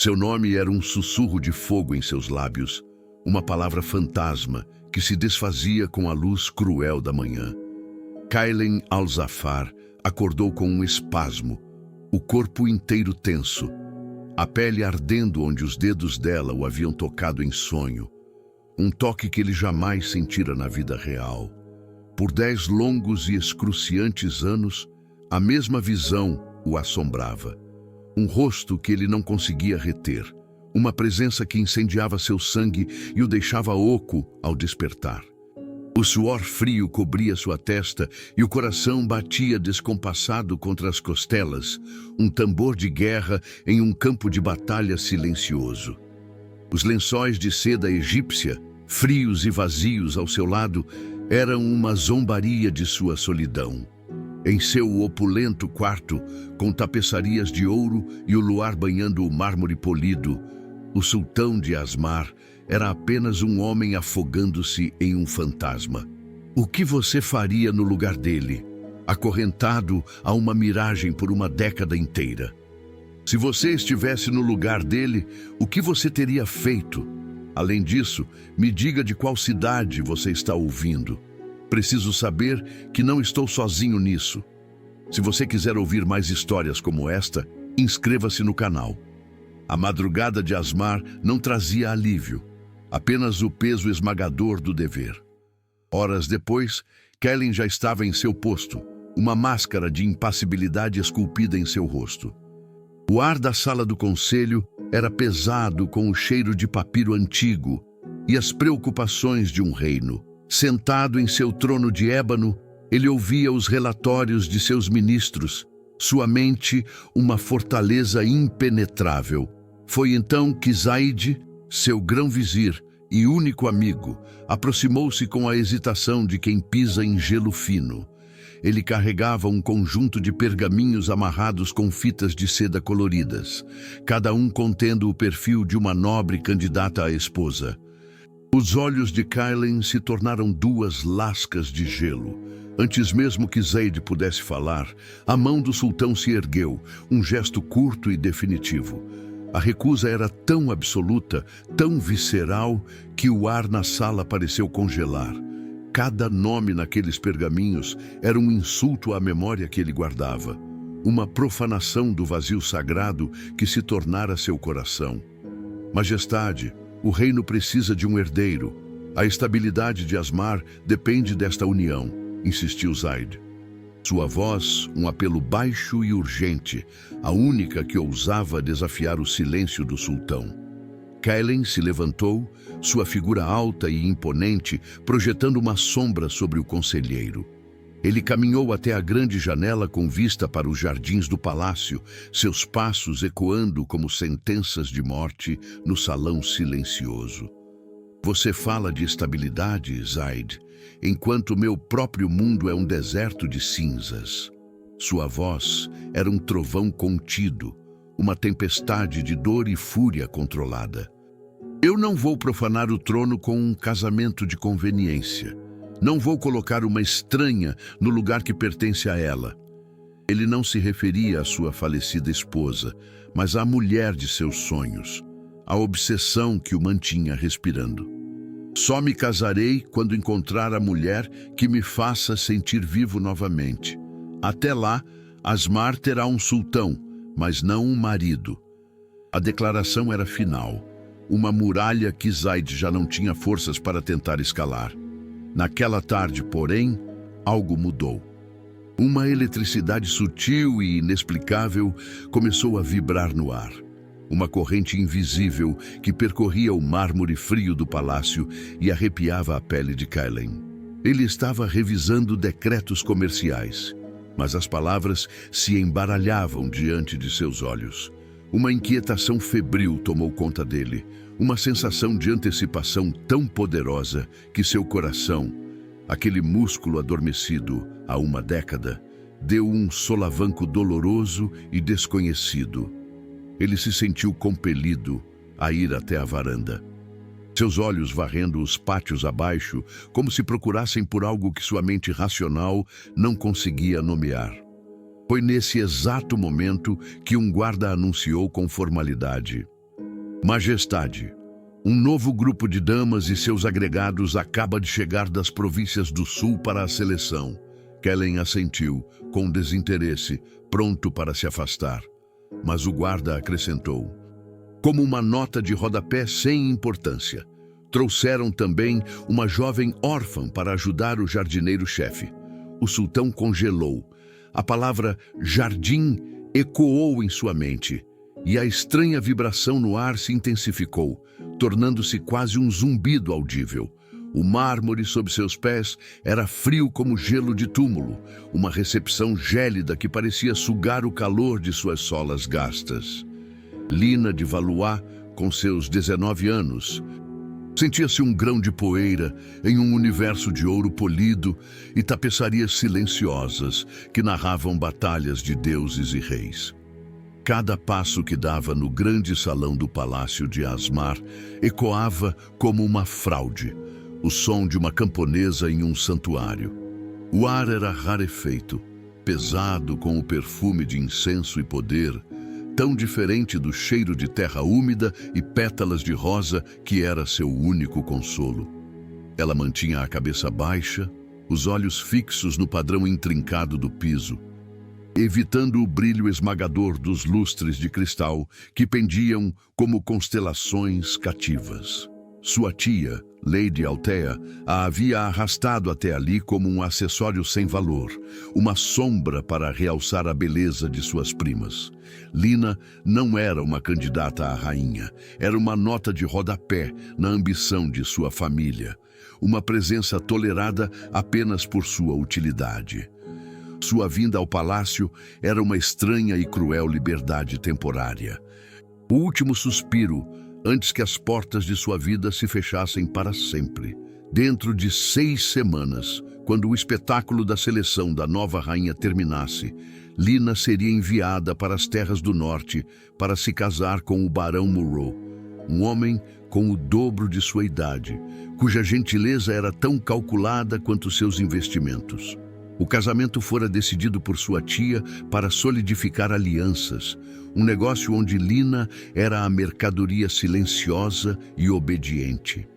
Seu nome era um sussurro de fogo em seus lábios, uma palavra fantasma que se desfazia com a luz cruel da manhã. Kailen Al-Zafar acordou com um espasmo, o corpo inteiro tenso, a pele ardendo onde os dedos dela o haviam tocado em sonho, um toque que ele jamais sentira na vida real. Por 10 longos e excruciantes anos, a mesma visão o assombrava. Um rosto que ele não conseguia reter, uma presença que incendiava seu sangue e o deixava oco ao despertar. O suor frio cobria sua testa e o coração batia descompassado contra as costelas, um tambor de guerra em um campo de batalha silencioso. Os lençóis de seda egípcia, frios e vazios ao seu lado, eram uma zombaria de sua solidão. Em seu opulento quarto, com tapeçarias de ouro e o luar banhando o mármore polido, o sultão de Asmar era apenas um homem afogando-se em um fantasma. O que você faria no lugar dele, acorrentado a uma miragem por uma década inteira? Se você estivesse no lugar dele, o que você teria feito? Além disso, me diga de qual cidade você está ouvindo. Preciso saber que não estou sozinho nisso. Se você quiser ouvir mais histórias como esta, inscreva-se no canal. A madrugada de Asmar não trazia alívio, apenas o peso esmagador do dever. Horas depois, Kailen já estava em seu posto, uma máscara de impassibilidade esculpida em seu rosto. O ar da sala do conselho era pesado com o cheiro de papiro antigo e as preocupações de um reino. Sentado em seu trono de ébano, ele ouvia os relatórios de seus ministros, sua mente uma fortaleza impenetrável. Foi então que Zaid, seu grão-vizir e único amigo, aproximou-se com a hesitação de quem pisa em gelo fino. Ele carregava um conjunto de pergaminhos amarrados com fitas de seda coloridas, cada um contendo o perfil de uma nobre candidata à esposa. Os olhos de Kailen se tornaram 2 lascas de gelo. Antes mesmo que Zaid pudesse falar, a mão do sultão se ergueu, um gesto curto e definitivo. A recusa era tão absoluta, tão visceral, que o ar na sala pareceu congelar. Cada nome naqueles pergaminhos era um insulto à memória que ele guardava, uma profanação do vazio sagrado que se tornara seu coração. Majestade, o reino precisa de um herdeiro. A estabilidade de Asmar depende desta união, insistiu Zaid. Sua voz, um apelo baixo e urgente, a única que ousava desafiar o silêncio do sultão. Kailen se levantou, sua figura alta e imponente, projetando uma sombra sobre o conselheiro. Ele caminhou até a grande janela com vista para os jardins do palácio, seus passos ecoando como sentenças de morte no salão silencioso. Você fala de estabilidade, Zaid, enquanto meu próprio mundo é um deserto de cinzas. Sua voz era um trovão contido, uma tempestade de dor e fúria controlada. Eu não vou profanar o trono com um casamento de conveniência. Não vou colocar uma estranha no lugar que pertence a ela. Ele não se referia à sua falecida esposa, mas à mulher de seus sonhos, à obsessão que o mantinha respirando. Só me casarei quando encontrar a mulher que me faça sentir vivo novamente. Até lá, Asmar terá um sultão, mas não um marido. A declaração era final, uma muralha que Zaid já não tinha forças para tentar escalar. Naquela tarde, porém, algo mudou. Uma eletricidade sutil e inexplicável começou a vibrar no ar. Uma corrente invisível que percorria o mármore frio do palácio e arrepiava a pele de Kailen. Ele estava revisando decretos comerciais, mas as palavras se embaralhavam diante de seus olhos. Uma inquietação febril tomou conta dele, uma sensação de antecipação tão poderosa que seu coração, aquele músculo adormecido há uma década, deu um solavanco doloroso e desconhecido. Ele se sentiu compelido a ir até a varanda. Seus olhos varrendo os pátios abaixo, como se procurassem por algo que sua mente racional não conseguia nomear. Foi nesse exato momento que um guarda anunciou com formalidade: Majestade, um novo grupo de damas e seus agregados acaba de chegar das províncias do sul para a seleção. Kellen assentiu, com desinteresse, pronto para se afastar. Mas o guarda acrescentou, como uma nota de rodapé sem importância. Trouxeram também uma jovem órfã para ajudar o jardineiro-chefe. O sultão congelou. A palavra jardim ecoou em sua mente, e a estranha vibração no ar se intensificou, tornando-se quase um zumbido audível. O mármore sob seus pés era frio como gelo de túmulo, uma recepção gélida que parecia sugar o calor de suas solas gastas. Lina de Valois, com seus 19 anos, sentia-se um grão de poeira em um universo de ouro polido e tapeçarias silenciosas que narravam batalhas de deuses e reis. Cada passo que dava no grande salão do palácio de Asmar ecoava como uma fraude, o som de uma camponesa em um santuário. O ar era rarefeito, pesado com o perfume de incenso e poder, tão diferente do cheiro de terra úmida e pétalas de rosa que era seu único consolo. Ela mantinha a cabeça baixa, os olhos fixos no padrão intrincado do piso, evitando o brilho esmagador dos lustres de cristal que pendiam como constelações cativas. Sua tia, Lady Althea, a havia arrastado até ali como um acessório sem valor, uma sombra para realçar a beleza de suas primas. Lina não era uma candidata à rainha, era uma nota de rodapé na ambição de sua família, uma presença tolerada apenas por sua utilidade. Sua vinda ao palácio era uma estranha e cruel liberdade temporária. O último suspiro antes que as portas de sua vida se fechassem para sempre. Dentro de 6 semanas, quando o espetáculo da seleção da nova rainha terminasse, Lina seria enviada para as terras do norte para se casar com o barão Moreau, um homem com o dobro de sua idade, cuja gentileza era tão calculada quanto seus investimentos. O casamento fora decidido por sua tia para solidificar alianças, um negócio onde Lina era a mercadoria silenciosa e obediente.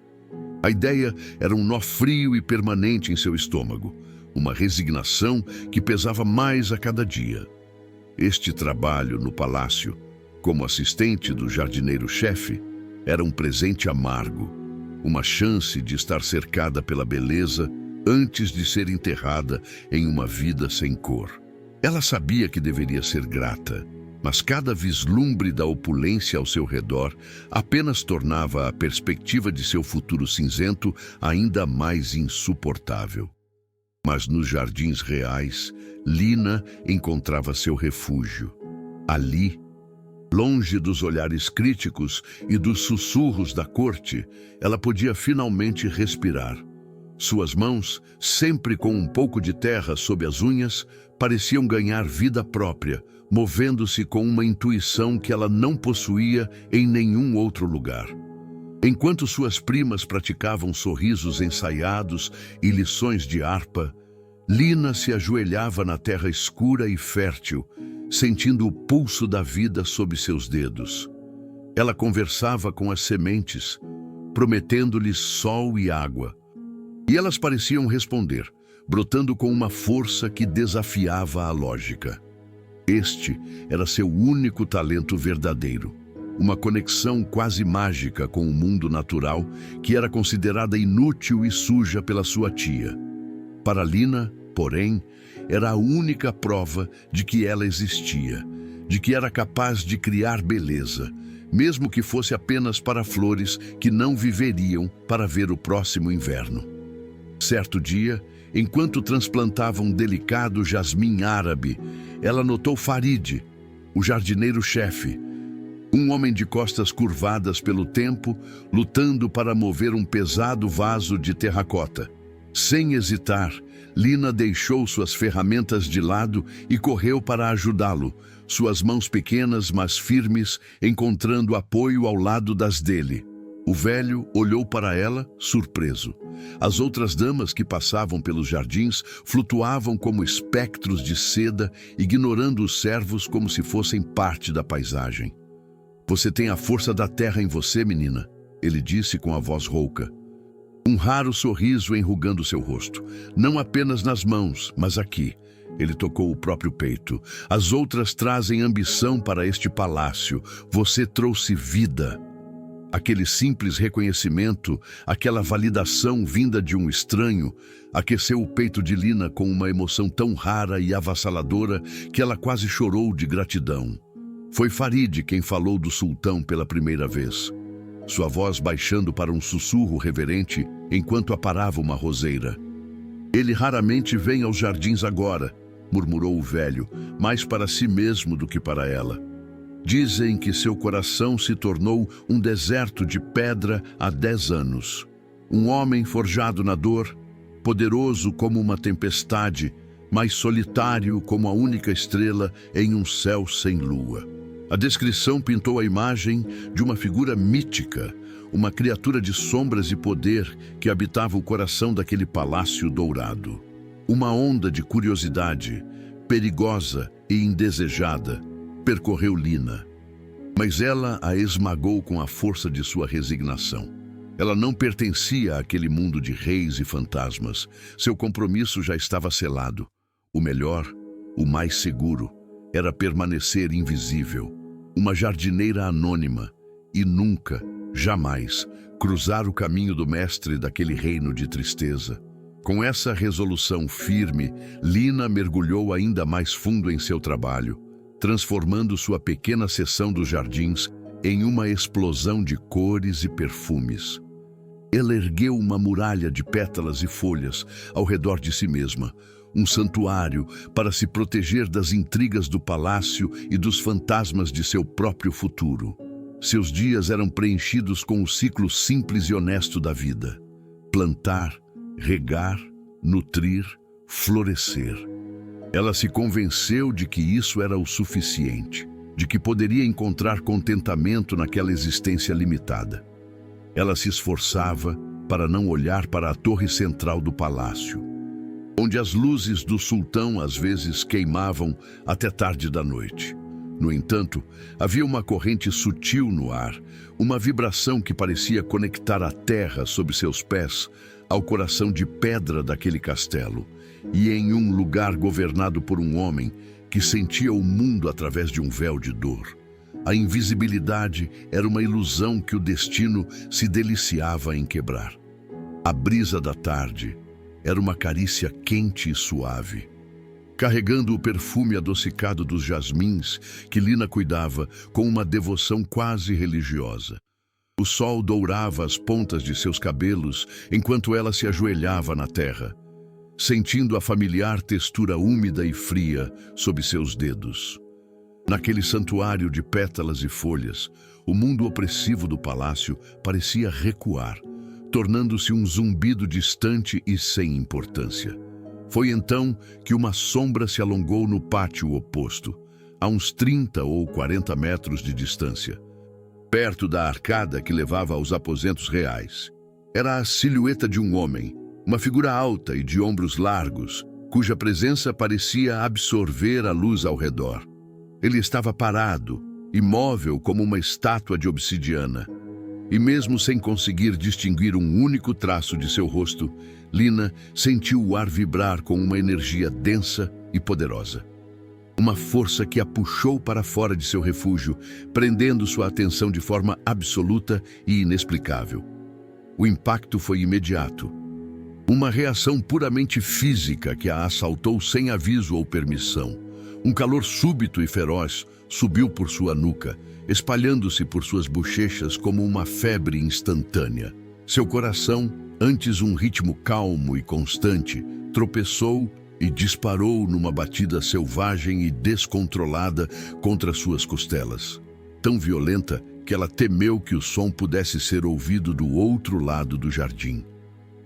A ideia era um nó frio e permanente em seu estômago, uma resignação que pesava mais a cada dia. Este trabalho no palácio, como assistente do jardineiro-chefe, era um presente amargo, uma chance de estar cercada pela beleza antes de ser enterrada em uma vida sem cor. Ela sabia que deveria ser grata, mas cada vislumbre da opulência ao seu redor apenas tornava a perspectiva de seu futuro cinzento ainda mais insuportável. Mas nos jardins reais, Lina encontrava seu refúgio. Ali, longe dos olhares críticos e dos sussurros da corte, ela podia finalmente respirar. Suas mãos, sempre com um pouco de terra sob as unhas, pareciam ganhar vida própria, movendo-se com uma intuição que ela não possuía em nenhum outro lugar. Enquanto suas primas praticavam sorrisos ensaiados e lições de harpa, Lina se ajoelhava na terra escura e fértil, sentindo o pulso da vida sob seus dedos. Ela conversava com as sementes, prometendo-lhes sol e água. E elas pareciam responder, brotando com uma força que desafiava a lógica. Este era seu único talento verdadeiro, uma conexão quase mágica com o mundo natural que era considerada inútil e suja pela sua tia. Para Lina, porém, era a única prova de que ela existia, de que era capaz de criar beleza, mesmo que fosse apenas para flores que não viveriam para ver o próximo inverno. Certo dia, enquanto transplantava um delicado jasmim árabe, ela notou Farid, o jardineiro-chefe, um homem de costas curvadas pelo tempo, lutando para mover um pesado vaso de terracota. Sem hesitar, Lina deixou suas ferramentas de lado e correu para ajudá-lo, suas mãos pequenas, mas firmes, encontrando apoio ao lado das dele. O velho olhou para ela, surpreso. As outras damas que passavam pelos jardins flutuavam como espectros de seda, ignorando os servos como se fossem parte da paisagem. Você tem a força da terra em você, menina, ele disse com a voz rouca. Um raro sorriso enrugando seu rosto. Não apenas nas mãos, mas aqui. Ele tocou o próprio peito. As outras trazem ambição para este palácio. Você trouxe vida. Aquele simples reconhecimento, aquela validação vinda de um estranho, aqueceu o peito de Lina com uma emoção tão rara e avassaladora que ela quase chorou de gratidão. Foi Farid quem falou do sultão pela primeira vez. Sua voz baixando para um sussurro reverente enquanto aparava uma roseira. Ele raramente vem aos jardins agora, murmurou o velho, mais para si mesmo do que para ela. Dizem que seu coração se tornou um deserto de pedra há 10 anos. Um homem forjado na dor, poderoso como uma tempestade, mas solitário como a única estrela em um céu sem lua. A descrição pintou a imagem de uma figura mítica, uma criatura de sombras e poder que habitava o coração daquele palácio dourado. Uma onda de curiosidade, perigosa e indesejada, percorreu Lina. Mas ela a esmagou com a força de sua resignação. Ela não pertencia àquele mundo de reis e fantasmas. Seu compromisso já estava selado. O melhor, o mais seguro, era permanecer invisível. Uma jardineira anônima e nunca, jamais, cruzar o caminho do mestre daquele reino de tristeza. Com essa resolução firme, Lina mergulhou ainda mais fundo em seu trabalho, transformando sua pequena seção dos jardins em uma explosão de cores e perfumes. Ela ergueu uma muralha de pétalas e folhas ao redor de si mesma, um santuário para se proteger das intrigas do palácio e dos fantasmas de seu próprio futuro. Seus dias eram preenchidos com o ciclo simples e honesto da vida: plantar, regar, nutrir, florescer. Ela se convenceu de que isso era o suficiente, de que poderia encontrar contentamento naquela existência limitada. Ela se esforçava para não olhar para a torre central do palácio, onde as luzes do sultão às vezes queimavam até tarde da noite. No entanto, havia uma corrente sutil no ar, uma vibração que parecia conectar a terra sob seus pés ao coração de pedra daquele castelo, e em um lugar governado por um homem que sentia o mundo através de um véu de dor. A invisibilidade era uma ilusão que o destino se deliciava em quebrar. A brisa da tarde era uma carícia quente e suave, carregando o perfume adocicado dos jasmins que Lina cuidava com uma devoção quase religiosa. O sol dourava as pontas de seus cabelos enquanto ela se ajoelhava na terra, sentindo a familiar textura úmida e fria sob seus dedos. Naquele santuário de pétalas e folhas, o mundo opressivo do palácio parecia recuar, tornando-se um zumbido distante e sem importância. Foi então que uma sombra se alongou no pátio oposto, a uns 30 ou 40 metros de distância, perto da arcada que levava aos aposentos reais. Era a silhueta de um homem, uma figura alta e de ombros largos, cuja presença parecia absorver a luz ao redor. Ele estava parado, imóvel como uma estátua de obsidiana. E mesmo sem conseguir distinguir um único traço de seu rosto, Lina sentiu o ar vibrar com uma energia densa e poderosa. Uma força que a puxou para fora de seu refúgio, prendendo sua atenção de forma absoluta e inexplicável. O impacto foi imediato. Uma reação puramente física que a assaltou sem aviso ou permissão. Um calor súbito e feroz subiu por sua nuca, espalhando-se por suas bochechas como uma febre instantânea. Seu coração, antes um ritmo calmo e constante, tropeçou e disparou numa batida selvagem e descontrolada contra suas costelas, tão violenta que ela temeu que o som pudesse ser ouvido do outro lado do jardim.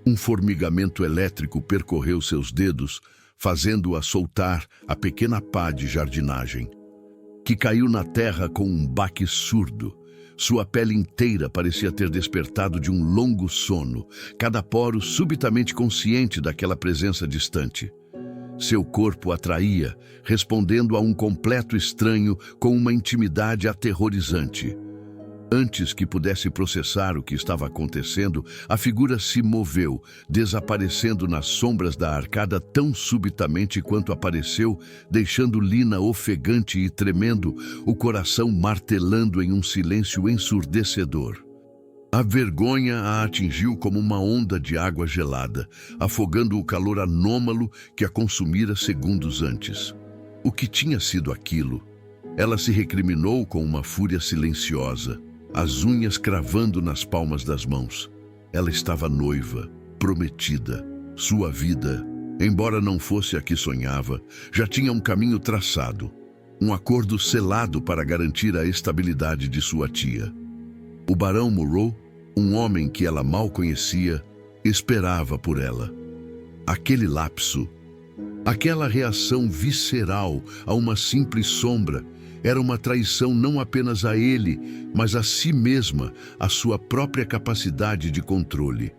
Um formigamento elétrico percorreu seus dedos, fazendo-a soltar a pequena pá de jardinagem, que caiu na terra com um baque surdo. Sua pele inteira parecia ter despertado de um longo sono, cada poro subitamente consciente daquela presença distante. Seu corpo atraía, respondendo a um completo estranho com uma intimidade aterrorizante. Antes que pudesse processar o que estava acontecendo, a figura se moveu, desaparecendo nas sombras da arcada tão subitamente quanto apareceu, deixando Lina ofegante e tremendo, o coração martelando em um silêncio ensurdecedor. A vergonha a atingiu como uma onda de água gelada, afogando o calor anômalo que a consumira segundos antes. O que tinha sido aquilo? Ela se recriminou com uma fúria silenciosa, as unhas cravando nas palmas das mãos. Ela estava noiva, prometida. Sua vida, embora não fosse a que sonhava, já tinha um caminho traçado, um acordo selado para garantir a estabilidade de sua tia. O barão Moreau, um homem que ela mal conhecia, esperava por ela. Aquele lapso, aquela reação visceral a uma simples sombra, era uma traição não apenas a ele, mas a si mesma, a sua própria capacidade de controle.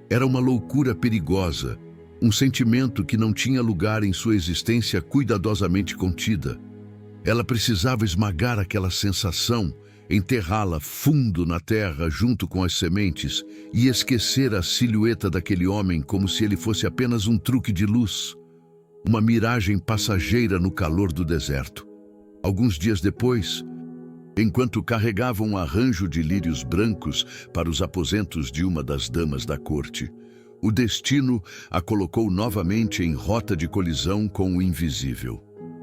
Era uma loucura perigosa, um sentimento que não tinha lugar em sua existência cuidadosamente contida. Ela precisava esmagar aquela sensação, enterrá-la fundo na terra junto com as sementes e esquecer a silhueta daquele homem como se ele fosse apenas um truque de luz, uma miragem passageira no calor do deserto. Alguns dias depois, enquanto carregava um arranjo de lírios brancos para os aposentos de uma das damas da corte, o destino a colocou novamente em rota de colisão com o invisível.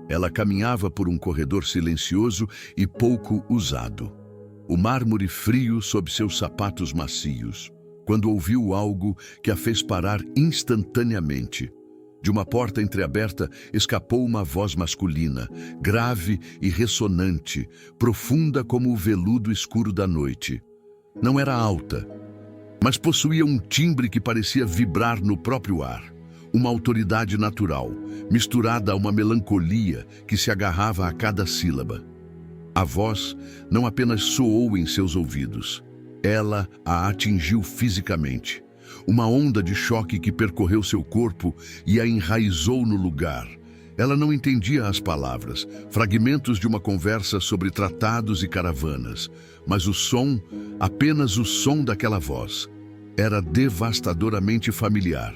Ela caminhava por um corredor silencioso e pouco usado. O mármore frio sob seus sapatos macios, quando ouviu algo que a fez parar instantaneamente. De uma porta entreaberta escapou uma voz masculina, grave e ressonante, profunda como o veludo escuro da noite. Não era alta, mas possuía um timbre que parecia vibrar no próprio ar. Uma autoridade natural, misturada a uma melancolia que se agarrava a cada sílaba. A voz não apenas soou em seus ouvidos, ela a atingiu fisicamente. Uma onda de choque que percorreu seu corpo e a enraizou no lugar. Ela não entendia as palavras, fragmentos de uma conversa sobre tratados e caravanas, mas o som, apenas o som daquela voz, era devastadoramente familiar.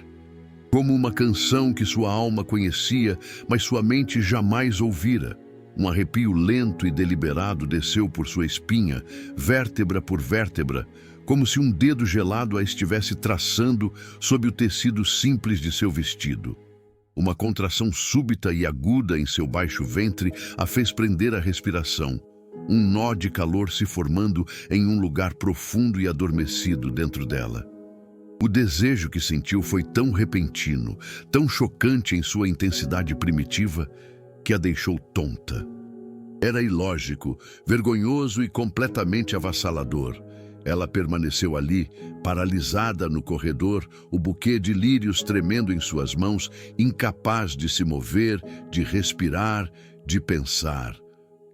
Como uma canção que sua alma conhecia, mas sua mente jamais ouvira. Um arrepio lento e deliberado desceu por sua espinha, vértebra por vértebra, como se um dedo gelado a estivesse traçando sob o tecido simples de seu vestido. Uma contração súbita e aguda em seu baixo ventre a fez prender a respiração, um nó de calor se formando em um lugar profundo e adormecido dentro dela. O desejo que sentiu foi tão repentino, tão chocante em sua intensidade primitiva, que a deixou tonta. Era ilógico, vergonhoso e completamente avassalador. Ela permaneceu ali, paralisada no corredor, o buquê de lírios tremendo em suas mãos, incapaz de se mover, de respirar, de pensar.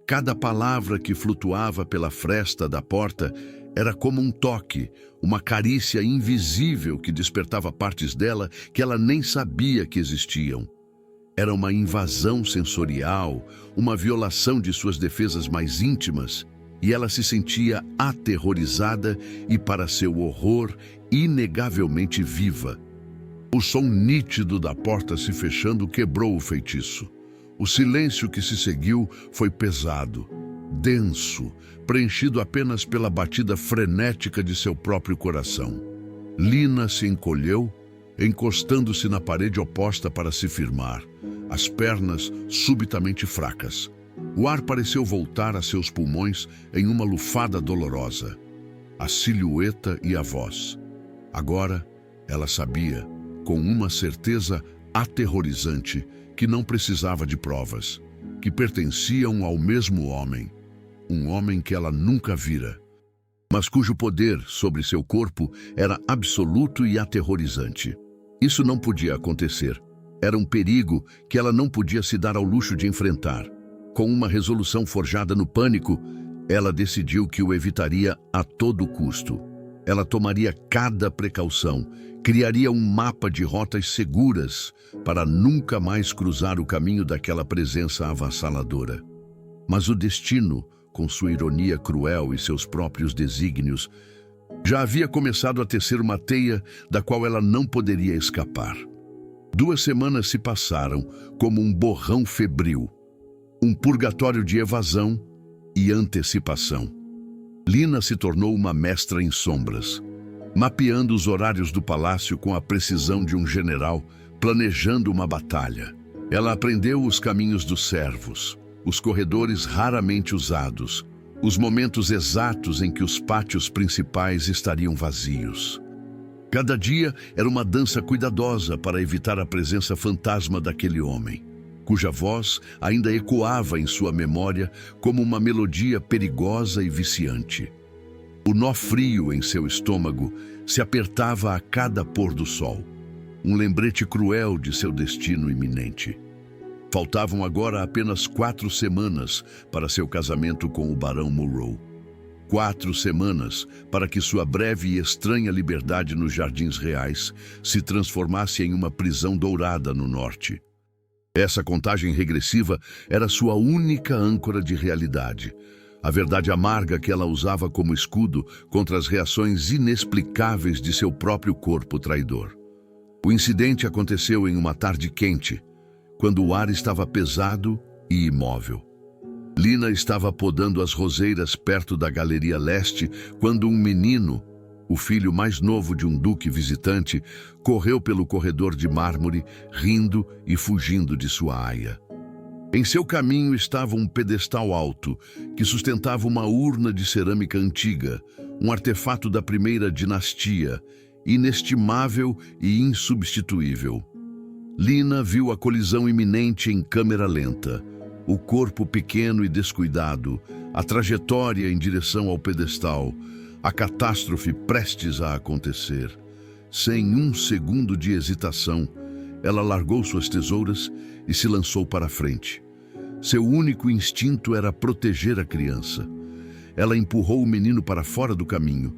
Cada palavra que flutuava pela fresta da porta era como um toque, uma carícia invisível que despertava partes dela que ela nem sabia que existiam. Era uma invasão sensorial, uma violação de suas defesas mais íntimas, e ela se sentia aterrorizada e, para seu horror, inegavelmente viva. O som nítido da porta se fechando quebrou o feitiço. O silêncio que se seguiu foi pesado, denso, preenchido apenas pela batida frenética de seu próprio coração. Lina se encolheu, encostando-se na parede oposta para se firmar, as pernas subitamente fracas. O ar pareceu voltar a seus pulmões em uma lufada dolorosa. A silhueta e a voz. Agora, ela sabia, com uma certeza aterrorizante, que não precisava de provas, que pertenciam ao mesmo homem, um homem que ela nunca vira, mas cujo poder sobre seu corpo era absoluto e aterrorizante. Isso não podia acontecer. Era um perigo que ela não podia se dar ao luxo de enfrentar. Com uma resolução forjada no pânico, ela decidiu que o evitaria a todo custo. Ela tomaria cada precaução, criaria um mapa de rotas seguras para nunca mais cruzar o caminho daquela presença avassaladora. Mas o destino, com sua ironia cruel e seus próprios desígnios, já havia começado a tecer uma teia da qual ela não poderia escapar. 2 semanas se passaram como um borrão febril, um purgatório de evasão e antecipação. Lina se tornou uma mestra em sombras, mapeando os horários do palácio com a precisão de um general planejando uma batalha. Ela aprendeu os caminhos dos servos, os corredores raramente usados, os momentos exatos em que os pátios principais estariam vazios. Cada dia era uma dança cuidadosa para evitar a presença fantasma daquele homem, cuja voz ainda ecoava em sua memória como uma melodia perigosa e viciante. O nó frio em seu estômago se apertava a cada pôr do sol, um lembrete cruel de seu destino iminente. Faltavam agora apenas 4 semanas para seu casamento com o Barão Morrow. 4 semanas para que sua breve e estranha liberdade nos Jardins Reais se transformasse em uma prisão dourada no norte. Essa contagem regressiva era sua única âncora de realidade, a verdade amarga que ela usava como escudo contra as reações inexplicáveis de seu próprio corpo traidor. O incidente aconteceu em uma tarde quente, quando o ar estava pesado e imóvel. Lina estava podando as roseiras perto da Galeria Leste quando um menino, o filho mais novo de um duque visitante, correu pelo corredor de mármore, rindo e fugindo de sua aia. Em seu caminho estava um pedestal alto que sustentava uma urna de cerâmica antiga, um artefato da primeira dinastia, inestimável e insubstituível. Lina viu a colisão iminente em câmera lenta, o corpo pequeno e descuidado, a trajetória em direção ao pedestal, a catástrofe prestes a acontecer. Sem um segundo de hesitação, ela largou suas tesouras e se lançou para a frente. Seu único instinto era proteger a criança. Ela empurrou o menino para fora do caminho,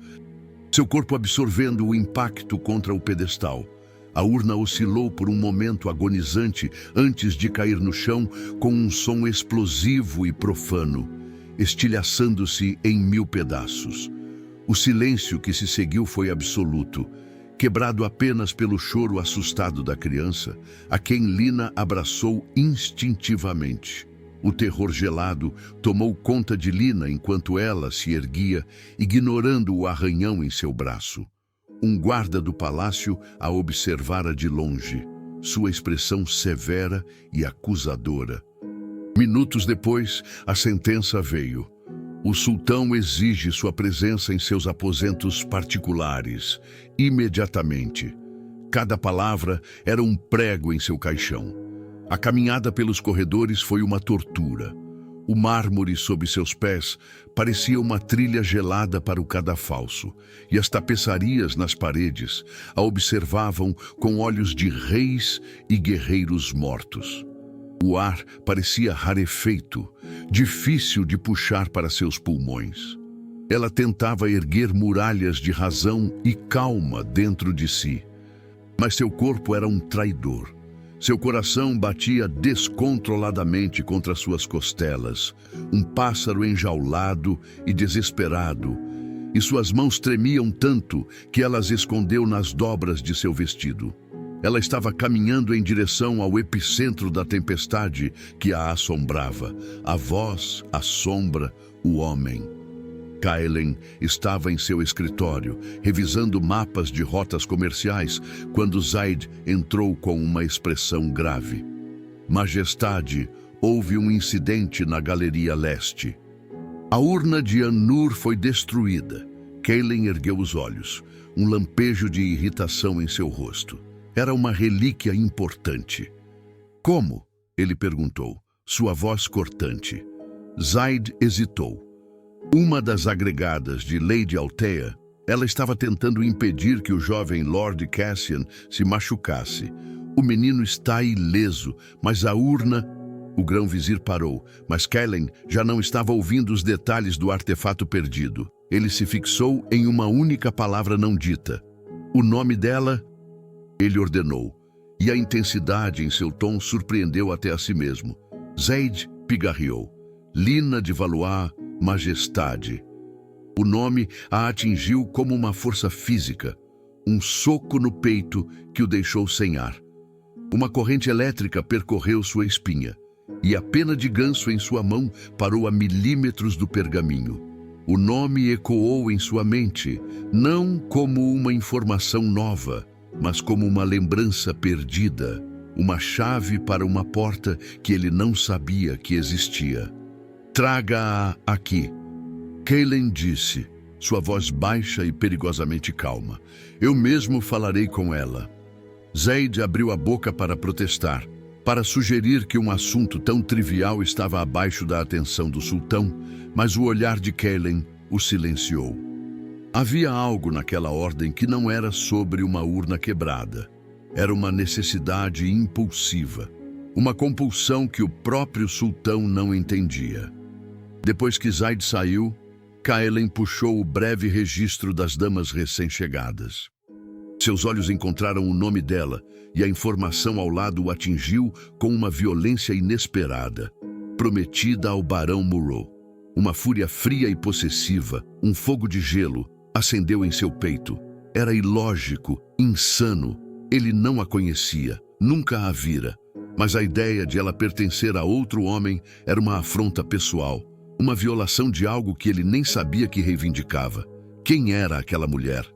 seu corpo absorvendo o impacto contra o pedestal. A urna oscilou por um momento agonizante antes de cair no chão com um som explosivo e profano, estilhaçando-se em 1000 pedaços. O silêncio que se seguiu foi absoluto, quebrado apenas pelo choro assustado da criança, a quem Lina abraçou instintivamente. O terror gelado tomou conta de Lina enquanto ela se erguia, ignorando o arranhão em seu braço. Um guarda do palácio a observara de longe, sua expressão severa e acusadora. Minutos depois, a sentença veio. O sultão exige sua presença em seus aposentos particulares, imediatamente. Cada palavra era um prego em seu caixão. A caminhada pelos corredores foi uma tortura. O mármore sob seus pés parecia uma trilha gelada para o cadafalso, e as tapeçarias nas paredes a observavam com olhos de reis e guerreiros mortos. O ar parecia rarefeito, difícil de puxar para seus pulmões. Ela tentava erguer muralhas de razão e calma dentro de si, mas seu corpo era um traidor. Seu coração batia descontroladamente contra suas costelas, um pássaro enjaulado e desesperado, e suas mãos tremiam tanto que ela as escondeu nas dobras de seu vestido. Ela estava caminhando em direção ao epicentro da tempestade que a assombrava, a voz, a sombra, o homem. Kaelen estava em seu escritório, revisando mapas de rotas comerciais, quando Zaid entrou com uma expressão grave. Majestade, houve um incidente na Galeria Leste. A urna de An-Nur foi destruída. Kaelen ergueu os olhos, um lampejo de irritação em seu rosto. Era uma relíquia importante. Como? Ele perguntou, sua voz cortante. Zaid hesitou. Uma das agregadas de Lady Althea, ela estava tentando impedir que o jovem Lord Cassian se machucasse. O menino está ileso, mas a urna... O grão-vizir parou, mas Kaelen já não estava ouvindo os detalhes do artefato perdido. Ele se fixou em uma única palavra não dita. O nome dela... Ele ordenou, e a intensidade em seu tom surpreendeu até a si mesmo. Zaid pigarreou. Lina de Valois Majestade. O nome a atingiu como uma força física, um soco no peito que o deixou sem ar. Uma corrente elétrica percorreu sua espinha, e a pena de ganso em sua mão parou a milímetros do pergaminho. O nome ecoou em sua mente, não como uma informação nova, mas como uma lembrança perdida, uma chave para uma porta que ele não sabia que existia. Traga-a aqui. Kaylen disse, sua voz baixa e perigosamente calma. Eu mesmo falarei com ela. Zeid abriu a boca para protestar, para sugerir que um assunto tão trivial estava abaixo da atenção do sultão, mas o olhar de Kaylen o silenciou. Havia algo naquela ordem que não era sobre uma urna quebrada. Era uma necessidade impulsiva, uma compulsão que o próprio sultão não entendia. Depois que Zeid saiu, Kaylen puxou o breve registro das damas recém-chegadas. Seus olhos encontraram o nome dela e a informação ao lado o atingiu com uma violência inesperada. Prometida ao barão Murrow. Uma fúria fria e possessiva, um fogo de gelo, acendeu em seu peito. Era ilógico, insano. Ele não a conhecia, nunca a vira. Mas a ideia de ela pertencer a outro homem era uma afronta pessoal, uma violação de algo que ele nem sabia que reivindicava. Quem era aquela mulher?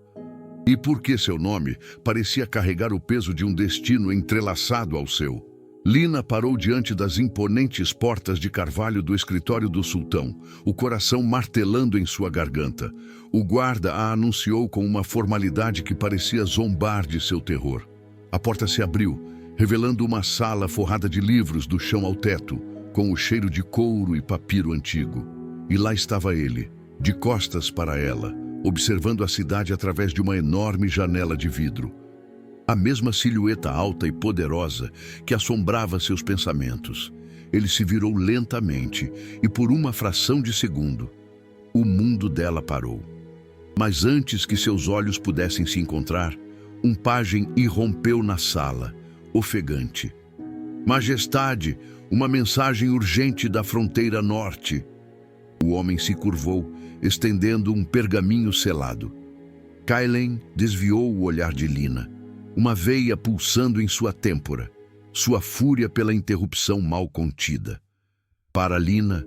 E por que seu nome parecia carregar o peso de um destino entrelaçado ao seu? Lina parou diante das imponentes portas de carvalho do escritório do sultão, o coração martelando em sua garganta. O guarda a anunciou com uma formalidade que parecia zombar de seu terror. A porta se abriu, revelando uma sala forrada de livros do chão ao teto, com o cheiro de couro e papiro antigo. E lá estava ele, de costas para ela, observando a cidade através de uma enorme janela de vidro. A mesma silhueta alta e poderosa que assombrava seus pensamentos. Ele se virou lentamente e, por uma fração de segundo, o mundo dela parou. Mas antes que seus olhos pudessem se encontrar, um pajem irrompeu na sala, ofegante. Majestade, uma mensagem urgente da fronteira norte. O homem se curvou, estendendo um pergaminho selado. Kaylen desviou o olhar de Lina, uma veia pulsando em sua têmpora, sua fúria pela interrupção mal contida. Para Lina,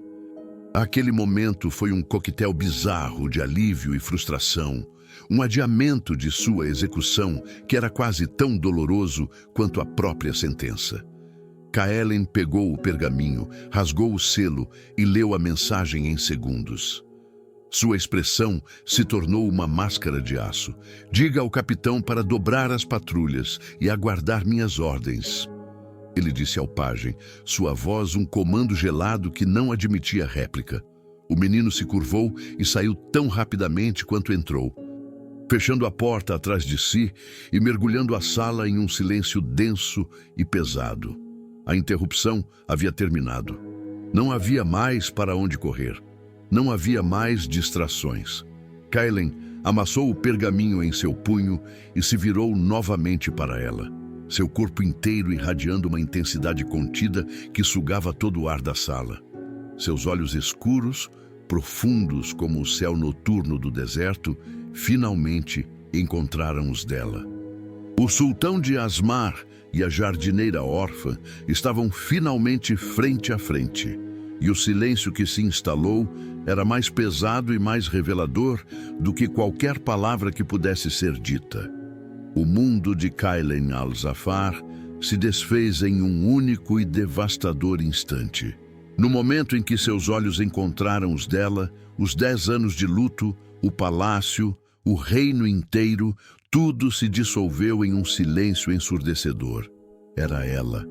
aquele momento foi um coquetel bizarro de alívio e frustração, um adiamento de sua execução que era quase tão doloroso quanto a própria sentença. Kaylen pegou o pergaminho, rasgou o selo e leu a mensagem em segundos. Sua expressão se tornou uma máscara de aço. Diga ao capitão para dobrar as patrulhas e aguardar minhas ordens. Ele disse ao pajem, sua voz um comando gelado que não admitia réplica. O menino se curvou e saiu tão rapidamente quanto entrou, fechando a porta atrás de si e mergulhando a sala em um silêncio denso e pesado. A interrupção havia terminado. Não havia mais para onde correr. Não havia mais distrações. Kaylen amassou o pergaminho em seu punho e se virou novamente para ela, seu corpo inteiro irradiando uma intensidade contida que sugava todo o ar da sala. Seus olhos escuros, profundos como o céu noturno do deserto, finalmente encontraram os dela. O sultão de Asmar e a jardineira órfã estavam finalmente frente a frente, e o silêncio que se instalou era mais pesado e mais revelador do que qualquer palavra que pudesse ser dita. O mundo de Kaylen Al-Zafar se desfez em um único e devastador instante. No momento em que seus olhos encontraram os dela, os 10 anos de luto, o palácio, o reino inteiro, tudo se dissolveu em um silêncio ensurdecedor. Era ela,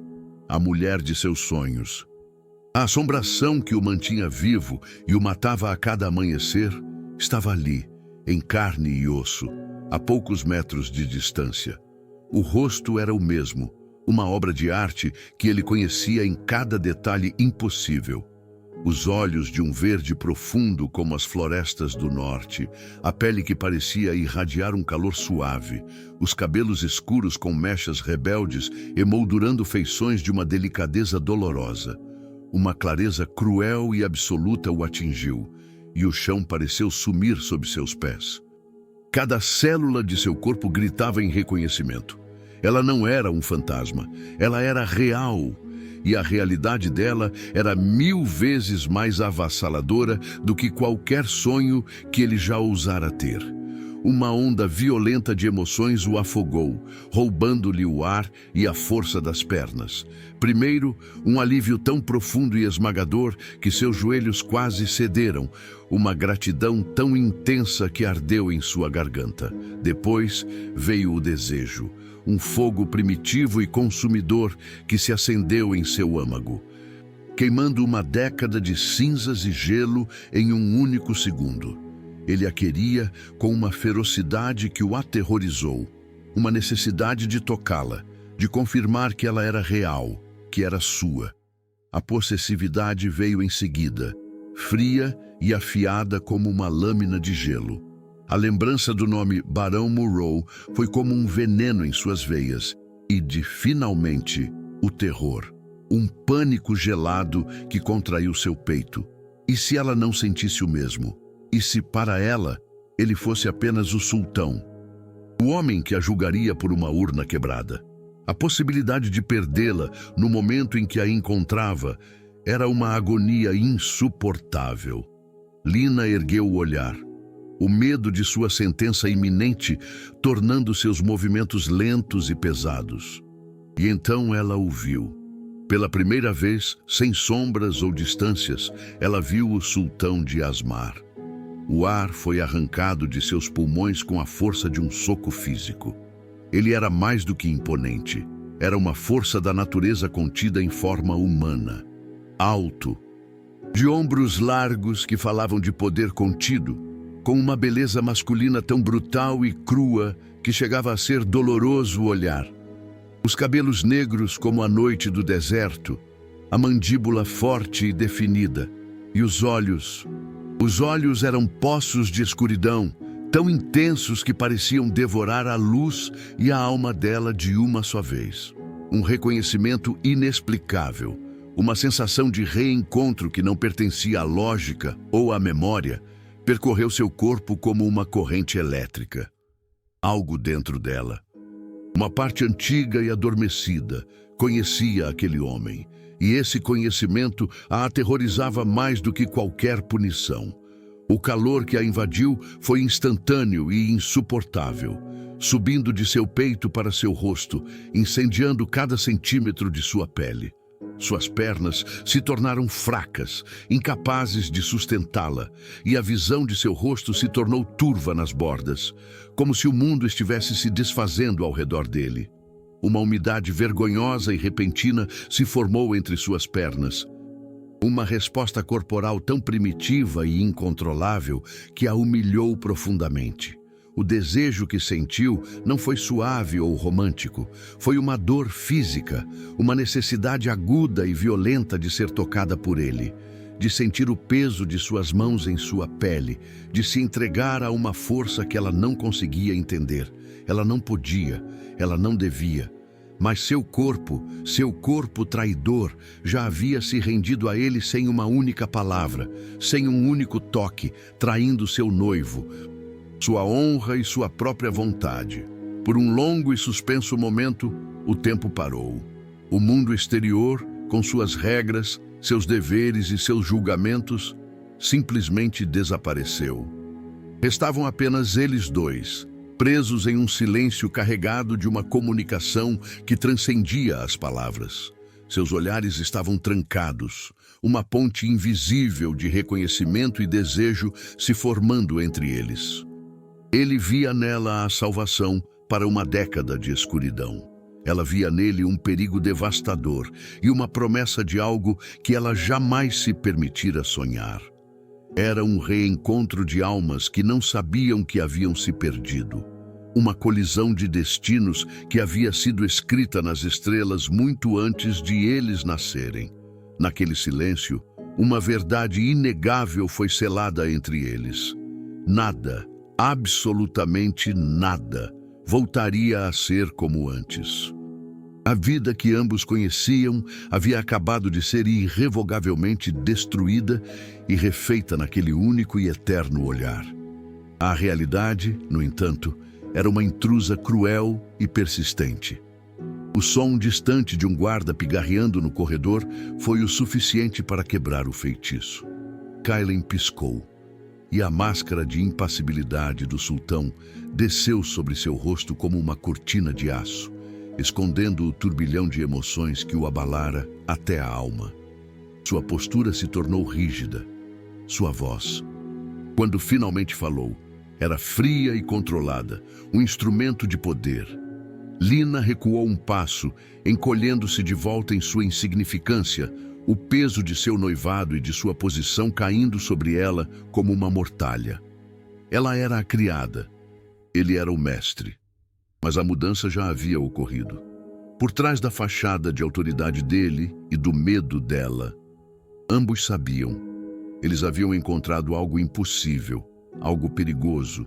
a mulher de seus sonhos. A assombração que o mantinha vivo e o matava a cada amanhecer estava ali, em carne e osso, a poucos metros de distância. O rosto era o mesmo, uma obra de arte que ele conhecia em cada detalhe impossível. Os olhos de um verde profundo como as florestas do norte, a pele que parecia irradiar um calor suave, os cabelos escuros com mechas rebeldes emoldurando feições de uma delicadeza dolorosa. Uma clareza cruel e absoluta o atingiu, e o chão pareceu sumir sob seus pés. Cada célula de seu corpo gritava em reconhecimento. Ela não era um fantasma, ela era real, e a realidade dela era 1000 vezes mais avassaladora do que qualquer sonho que ele já ousara ter. Uma onda violenta de emoções o afogou, roubando-lhe o ar e a força das pernas. Primeiro, um alívio tão profundo e esmagador que seus joelhos quase cederam, uma gratidão tão intensa que ardeu em sua garganta. Depois veio o desejo, um fogo primitivo e consumidor que se acendeu em seu âmago, queimando uma década de cinzas e gelo em um único segundo. Ele a queria com uma ferocidade que o aterrorizou, uma necessidade de tocá-la, de confirmar que ela era real, que era sua. A possessividade veio em seguida, fria e afiada como uma lâmina de gelo. A lembrança do nome Barão Monroe foi como um veneno em suas veias, e finalmente, o terror. Um pânico gelado que contraiu seu peito. E se ela não sentisse o mesmo? E se, para ela, ele fosse apenas o sultão? O homem que a julgaria por uma urna quebrada. A possibilidade de perdê-la no momento em que a encontrava era uma agonia insuportável. Lina ergueu o olhar. O medo de sua sentença iminente, tornando seus movimentos lentos e pesados. E então ela o viu. Pela primeira vez, sem sombras ou distâncias, ela viu o sultão de Asmar. O ar foi arrancado de seus pulmões com a força de um soco físico. Ele era mais do que imponente. Era uma força da natureza contida em forma humana. Alto, de ombros largos que falavam de poder contido, com uma beleza masculina tão brutal e crua que chegava a ser doloroso o olhar. Os cabelos negros como a noite do deserto, a mandíbula forte e definida, e os olhos eram poços de escuridão, tão intensos que pareciam devorar a luz e a alma dela de uma só vez. Um reconhecimento inexplicável, uma sensação de reencontro que não pertencia à lógica ou à memória, percorreu seu corpo como uma corrente elétrica. Algo dentro dela, uma parte antiga e adormecida, conhecia aquele homem. E esse conhecimento a aterrorizava mais do que qualquer punição. O calor que a invadiu foi instantâneo e insuportável, subindo de seu peito para seu rosto, incendiando cada centímetro de sua pele. Suas pernas se tornaram fracas, incapazes de sustentá-la, e a visão de seu rosto se tornou turva nas bordas, como se o mundo estivesse se desfazendo ao redor dele. Uma umidade vergonhosa e repentina se formou entre suas pernas. Uma resposta corporal tão primitiva e incontrolável que a humilhou profundamente. O desejo que sentiu não foi suave ou romântico. Foi uma dor física, uma necessidade aguda e violenta de ser tocada por ele, de sentir o peso de suas mãos em sua pele, de se entregar a uma força que ela não conseguia entender. Ela não podia, ela não devia. Mas seu corpo traidor, já havia se rendido a ele sem uma única palavra, sem um único toque, traindo seu noivo, sua honra e sua própria vontade. Por um longo e suspenso momento, o tempo parou. O mundo exterior, com suas regras, seus deveres e seus julgamentos, simplesmente desapareceu. Restavam apenas eles dois, presos em um silêncio carregado de uma comunicação que transcendia as palavras. Seus olhares estavam trancados, uma ponte invisível de reconhecimento e desejo se formando entre eles. Ele via nela a salvação para uma década de escuridão. Ela via nele um perigo devastador e uma promessa de algo que ela jamais se permitira sonhar. Era um reencontro de almas que não sabiam que haviam se perdido. Uma colisão de destinos que havia sido escrita nas estrelas muito antes de eles nascerem. Naquele silêncio, uma verdade inegável foi selada entre eles. Nada, absolutamente nada, voltaria a ser como antes. A vida que ambos conheciam havia acabado de ser irrevogavelmente destruída e refeita naquele único e eterno olhar. A realidade, no entanto, era uma intrusa cruel e persistente. O som distante de um guarda pigarreando no corredor foi o suficiente para quebrar o feitiço. Kailen piscou, e a máscara de impassibilidade do sultão desceu sobre seu rosto como uma cortina de aço, escondendo o turbilhão de emoções que o abalara até a alma. Sua postura se tornou rígida. Sua voz, quando finalmente falou, era fria e controlada, um instrumento de poder. Lina recuou um passo, encolhendo-se de volta em sua insignificância, o peso de seu noivado e de sua posição caindo sobre ela como uma mortalha. Ela era a criada, ele era o mestre. Mas a mudança já havia ocorrido. Por trás da fachada de autoridade dele e do medo dela, ambos sabiam. Eles haviam encontrado algo impossível, algo perigoso.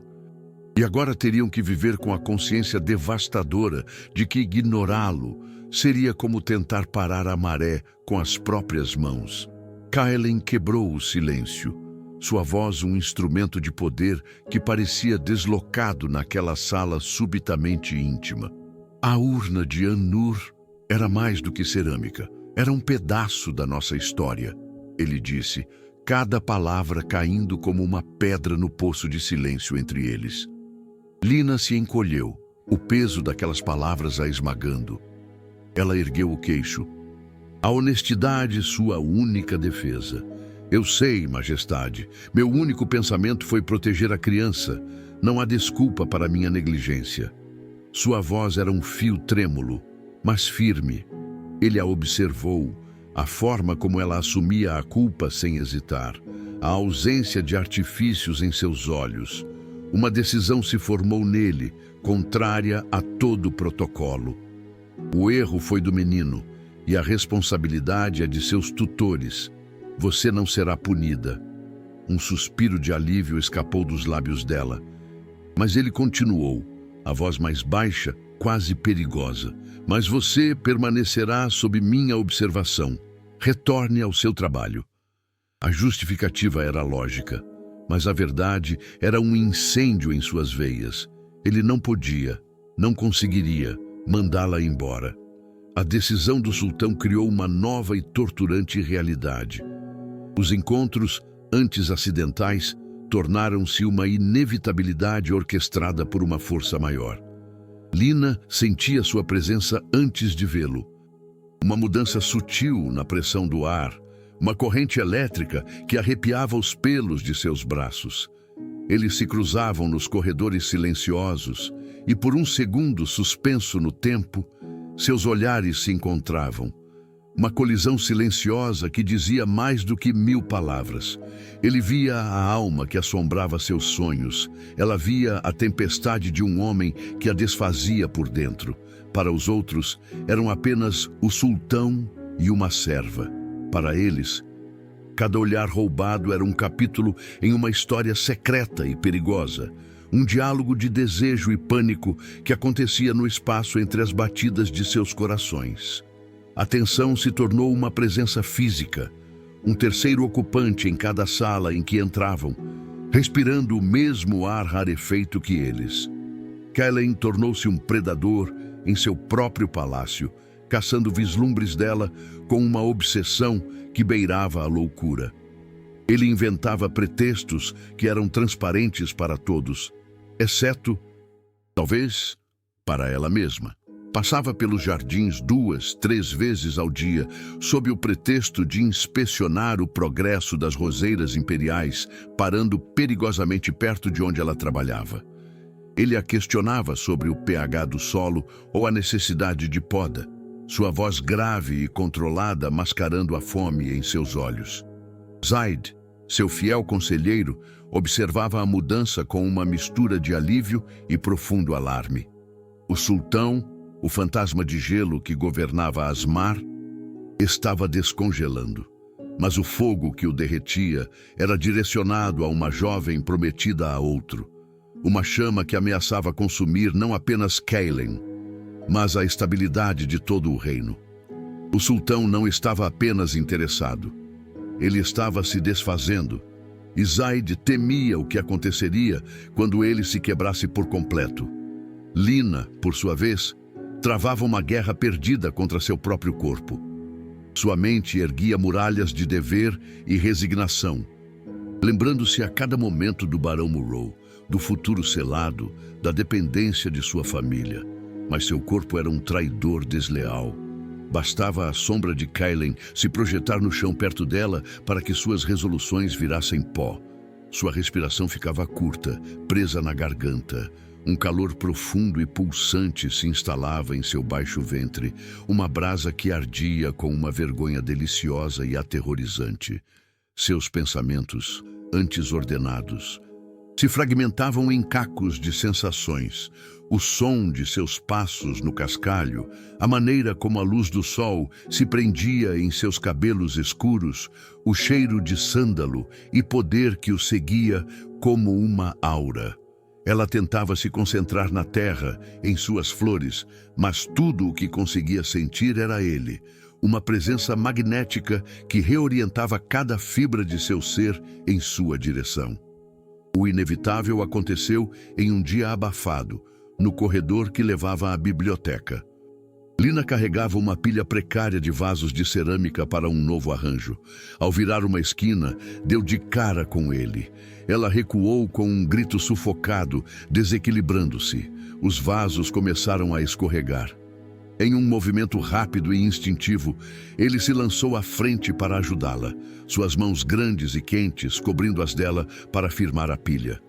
E agora teriam que viver com a consciência devastadora de que ignorá-lo seria como tentar parar a maré com as próprias mãos. Kailen quebrou o silêncio, sua voz um instrumento de poder que parecia deslocado naquela sala subitamente íntima. A urna de An-Nur era mais do que cerâmica, era um pedaço da nossa história, ele disse, cada palavra caindo como uma pedra no poço de silêncio entre eles. Lina se encolheu, o peso daquelas palavras a esmagando. Ela ergueu o queixo. A honestidade, sua única defesa. Eu sei, majestade, meu único pensamento foi proteger a criança. Não há desculpa para minha negligência. Sua voz era um fio trêmulo, mas firme. Ele a observou, a forma como ela assumia a culpa sem hesitar, a ausência de artifícios em seus olhos. Uma decisão se formou nele, contrária a todo o protocolo. O erro foi do menino, e a responsabilidade é de seus tutores. Você não será punida. Um suspiro de alívio escapou dos lábios dela. Mas ele continuou, a voz mais baixa, quase perigosa. Mas você permanecerá sob minha observação. Retorne ao seu trabalho. A justificativa era lógica, mas a verdade era um incêndio em suas veias. Ele não podia, não conseguiria mandá-la embora. A decisão do sultão criou uma nova e torturante realidade. Os encontros, antes acidentais, tornaram-se uma inevitabilidade orquestrada por uma força maior. Lina sentia sua presença antes de vê-lo. Uma mudança sutil na pressão do ar, uma corrente elétrica que arrepiava os pelos de seus braços. Eles se cruzavam nos corredores silenciosos e, por um segundo suspenso no tempo, seus olhares se encontravam. Uma colisão silenciosa que dizia mais do que 1000 palavras. Ele via a alma que assombrava seus sonhos. Ela via a tempestade de um homem que a desfazia por dentro. Para os outros, eram apenas o sultão e uma serva. Para eles, cada olhar roubado era um capítulo em uma história secreta e perigosa. Um diálogo de desejo e pânico que acontecia no espaço entre as batidas de seus corações. A tensão se tornou uma presença física, um terceiro ocupante em cada sala em que entravam, respirando o mesmo ar rarefeito que eles. Kailen tornou-se um predador em seu próprio palácio, caçando vislumbres dela com uma obsessão que beirava a loucura. Ele inventava pretextos que eram transparentes para todos, exceto, talvez, para ela mesma. Passava pelos jardins 2, 3 vezes ao dia, sob o pretexto de inspecionar o progresso das roseiras imperiais, parando perigosamente perto de onde ela trabalhava. Ele a questionava sobre o pH do solo ou a necessidade de poda, sua voz grave e controlada mascarando a fome em seus olhos. Zaid, seu fiel conselheiro, observava a mudança com uma mistura de alívio e profundo alarme. O sultão, o fantasma de gelo que governava Asmar, estava descongelando. Mas o fogo que o derretia era direcionado a uma jovem prometida a outro. Uma chama que ameaçava consumir não apenas Kailen, mas a estabilidade de todo o reino. O sultão não estava apenas interessado. Ele estava se desfazendo. E Zaid temia o que aconteceria quando ele se quebrasse por completo. Lina, por sua vez, travava uma guerra perdida contra seu próprio corpo. Sua mente erguia muralhas de dever e resignação, lembrando-se a cada momento do Barão Morrow, do futuro selado, da dependência de sua família. Mas seu corpo era um traidor desleal. Bastava a sombra de Cailen se projetar no chão perto dela para que suas resoluções virassem pó. Sua respiração ficava curta, presa na garganta. Um calor profundo e pulsante se instalava em seu baixo ventre, uma brasa que ardia com uma vergonha deliciosa e aterrorizante. Seus pensamentos, antes ordenados, se fragmentavam em cacos de sensações. O som de seus passos no cascalho, a maneira como a luz do sol se prendia em seus cabelos escuros, o cheiro de sândalo e poder que o seguia como uma aura. Ela tentava se concentrar na terra, em suas flores, mas tudo o que conseguia sentir era ele, uma presença magnética que reorientava cada fibra de seu ser em sua direção. O inevitável aconteceu em um dia abafado, no corredor que levava à biblioteca. Lina carregava uma pilha precária de vasos de cerâmica para um novo arranjo. Ao virar uma esquina, deu de cara com ele. Ela recuou com um grito sufocado, desequilibrando-se. Os vasos começaram a escorregar. Em um movimento rápido e instintivo, ele se lançou à frente para ajudá-la, suas mãos grandes e quentes cobrindo as dela para firmar a pilha.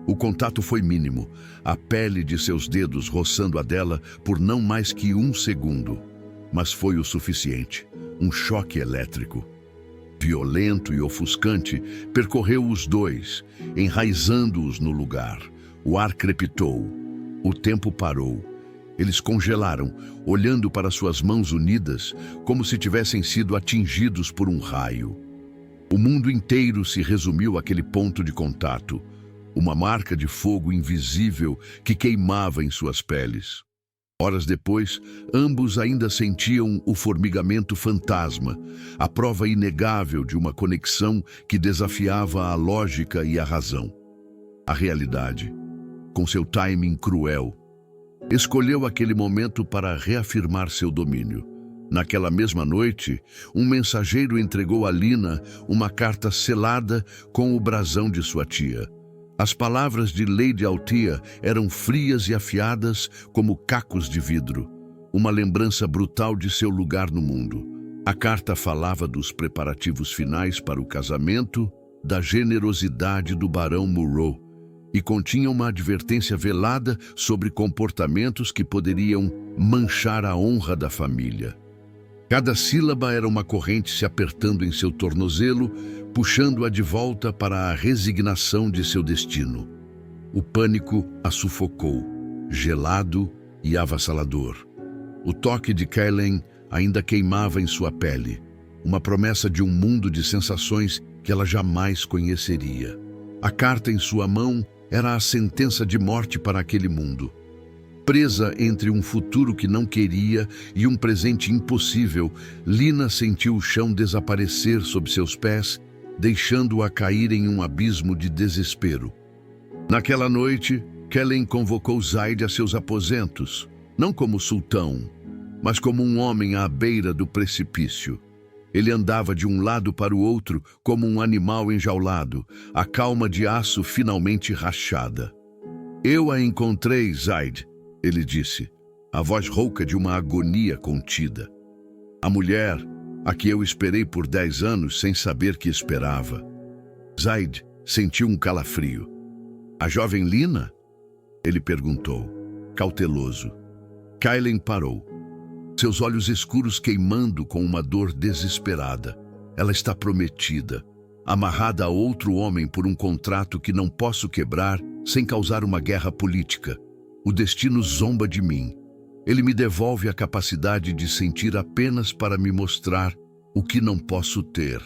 O contato foi mínimo, a pele de seus dedos roçando a dela por não mais que 1 segundo. Mas foi o suficiente, um choque elétrico. Violento e ofuscante, percorreu os dois, enraizando-os no lugar. O ar crepitou, o tempo parou. Eles congelaram, olhando para suas mãos unidas, como se tivessem sido atingidos por um raio. O mundo inteiro se resumiu àquele ponto de contato, uma marca de fogo invisível que queimava em suas peles. Horas depois, ambos ainda sentiam o formigamento fantasma, a prova inegável de uma conexão que desafiava a lógica e a razão. A realidade, com seu timing cruel, escolheu aquele momento para reafirmar seu domínio. Naquela mesma noite, um mensageiro entregou a Lina uma carta selada com o brasão de sua tia. As palavras de Lady Althea eram frias e afiadas como cacos de vidro, uma lembrança brutal de seu lugar no mundo. A carta falava dos preparativos finais para o casamento, da generosidade do Barão Morrow, e continha uma advertência velada sobre comportamentos que poderiam manchar a honra da família. Cada sílaba era uma corrente se apertando em seu tornozelo, puxando-a de volta para a resignação de seu destino. O pânico a sufocou, gelado e avassalador. O toque de Cailen ainda queimava em sua pele, uma promessa de um mundo de sensações que ela jamais conheceria. A carta em sua mão era a sentença de morte para aquele mundo. Presa entre um futuro que não queria e um presente impossível, Lina sentiu o chão desaparecer sob seus pés, deixando-a cair em um abismo de desespero. Naquela noite, Cailen convocou Zaid a seus aposentos, não como sultão, mas como um homem à beira do precipício. Ele andava de um lado para o outro como um animal enjaulado, a calma de aço finalmente rachada. "Eu a encontrei, Zaid", ele disse, a voz rouca de uma agonia contida. "A mulher a que eu esperei por 10 anos sem saber que esperava." Zaid sentiu um calafrio. "A jovem Lina?" ele perguntou, cauteloso. Cailen parou, seus olhos escuros queimando com uma dor desesperada. "Ela está prometida, amarrada a outro homem por um contrato que não posso quebrar sem causar uma guerra política. O destino zomba de mim. Ele me devolve a capacidade de sentir apenas para me mostrar o que não posso ter."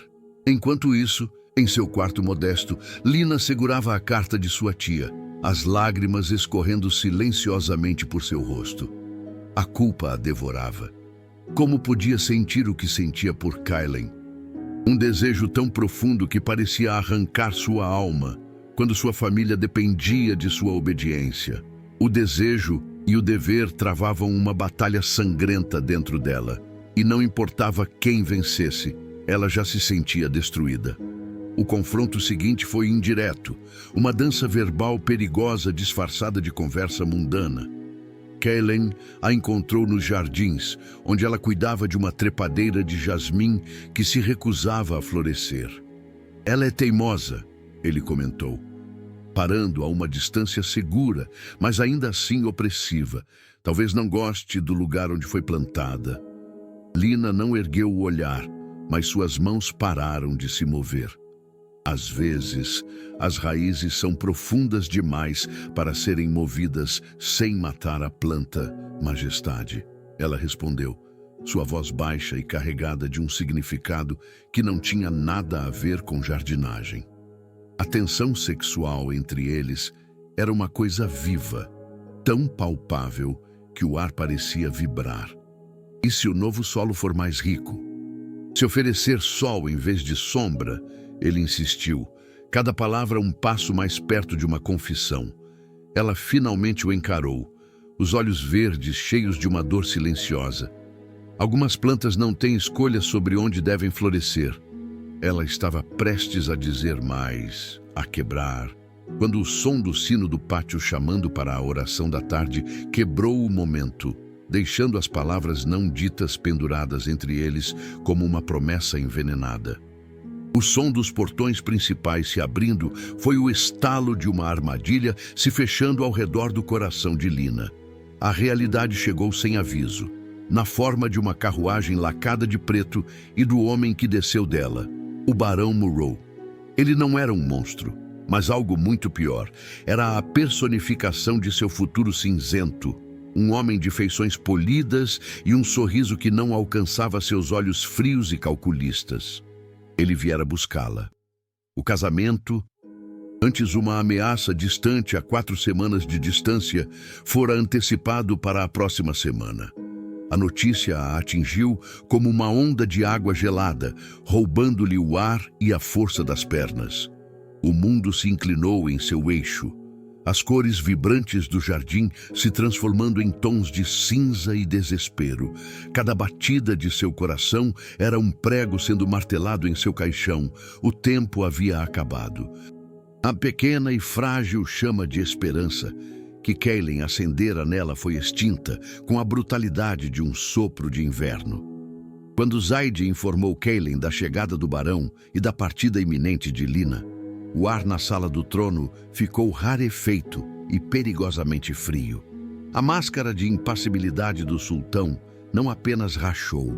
Enquanto isso, em seu quarto modesto, Lina segurava a carta de sua tia, as lágrimas escorrendo silenciosamente por seu rosto. A culpa a devorava. Como podia sentir o que sentia por Kaylen? Um desejo tão profundo que parecia arrancar sua alma, quando sua família dependia de sua obediência. O desejo e o dever travavam uma batalha sangrenta dentro dela, e não importava quem vencesse, ela já se sentia destruída. O confronto seguinte foi indireto, uma dança verbal perigosa disfarçada de conversa mundana. Kaylen a encontrou nos jardins, onde ela cuidava de uma trepadeira de jasmim que se recusava a florescer. "Ela é teimosa", ele comentou, parando a uma distância segura, mas ainda assim opressiva. "Talvez não goste do lugar onde foi plantada." Lina não ergueu o olhar, mas suas mãos pararam de se mover. "Às vezes, as raízes são profundas demais para serem movidas sem matar a planta, Majestade." Ela respondeu, sua voz baixa e carregada de um significado que não tinha nada a ver com jardinagem. A tensão sexual entre eles era uma coisa viva, tão palpável que o ar parecia vibrar. "E se o novo solo for mais rico? Se oferecer sol em vez de sombra?" Ele insistiu, cada palavra um passo mais perto de uma confissão. Ela finalmente o encarou, os olhos verdes cheios de uma dor silenciosa. "Algumas plantas não têm escolha sobre onde devem florescer." Ela estava prestes a dizer mais, a quebrar, quando o som do sino do pátio chamando para a oração da tarde quebrou o momento, deixando as palavras não ditas penduradas entre eles como uma promessa envenenada. O som dos portões principais se abrindo foi o estalo de uma armadilha se fechando ao redor do coração de Lina. A realidade chegou sem aviso, na forma de uma carruagem lacada de preto e do homem que desceu dela, o Barão Morrow. Ele não era um monstro, mas algo muito pior. Era a personificação de seu futuro cinzento, um homem de feições polidas e um sorriso que não alcançava seus olhos frios e calculistas. Ele viera buscá-la. O casamento, antes uma ameaça distante a 4 semanas de distância, fora antecipado para a próxima semana. A notícia a atingiu como uma onda de água gelada, roubando-lhe o ar e a força das pernas. O mundo se inclinou em seu eixo, as cores vibrantes do jardim se transformando em tons de cinza e desespero. Cada batida de seu coração era um prego sendo martelado em seu caixão. O tempo havia acabado. A pequena e frágil chama de esperança que Kaylen acendera nela foi extinta com a brutalidade de um sopro de inverno. Quando Zaid informou Kaylen da chegada do barão e da partida iminente de Lina, o ar na sala do trono ficou rarefeito e perigosamente frio. A máscara de impassibilidade do sultão não apenas rachou,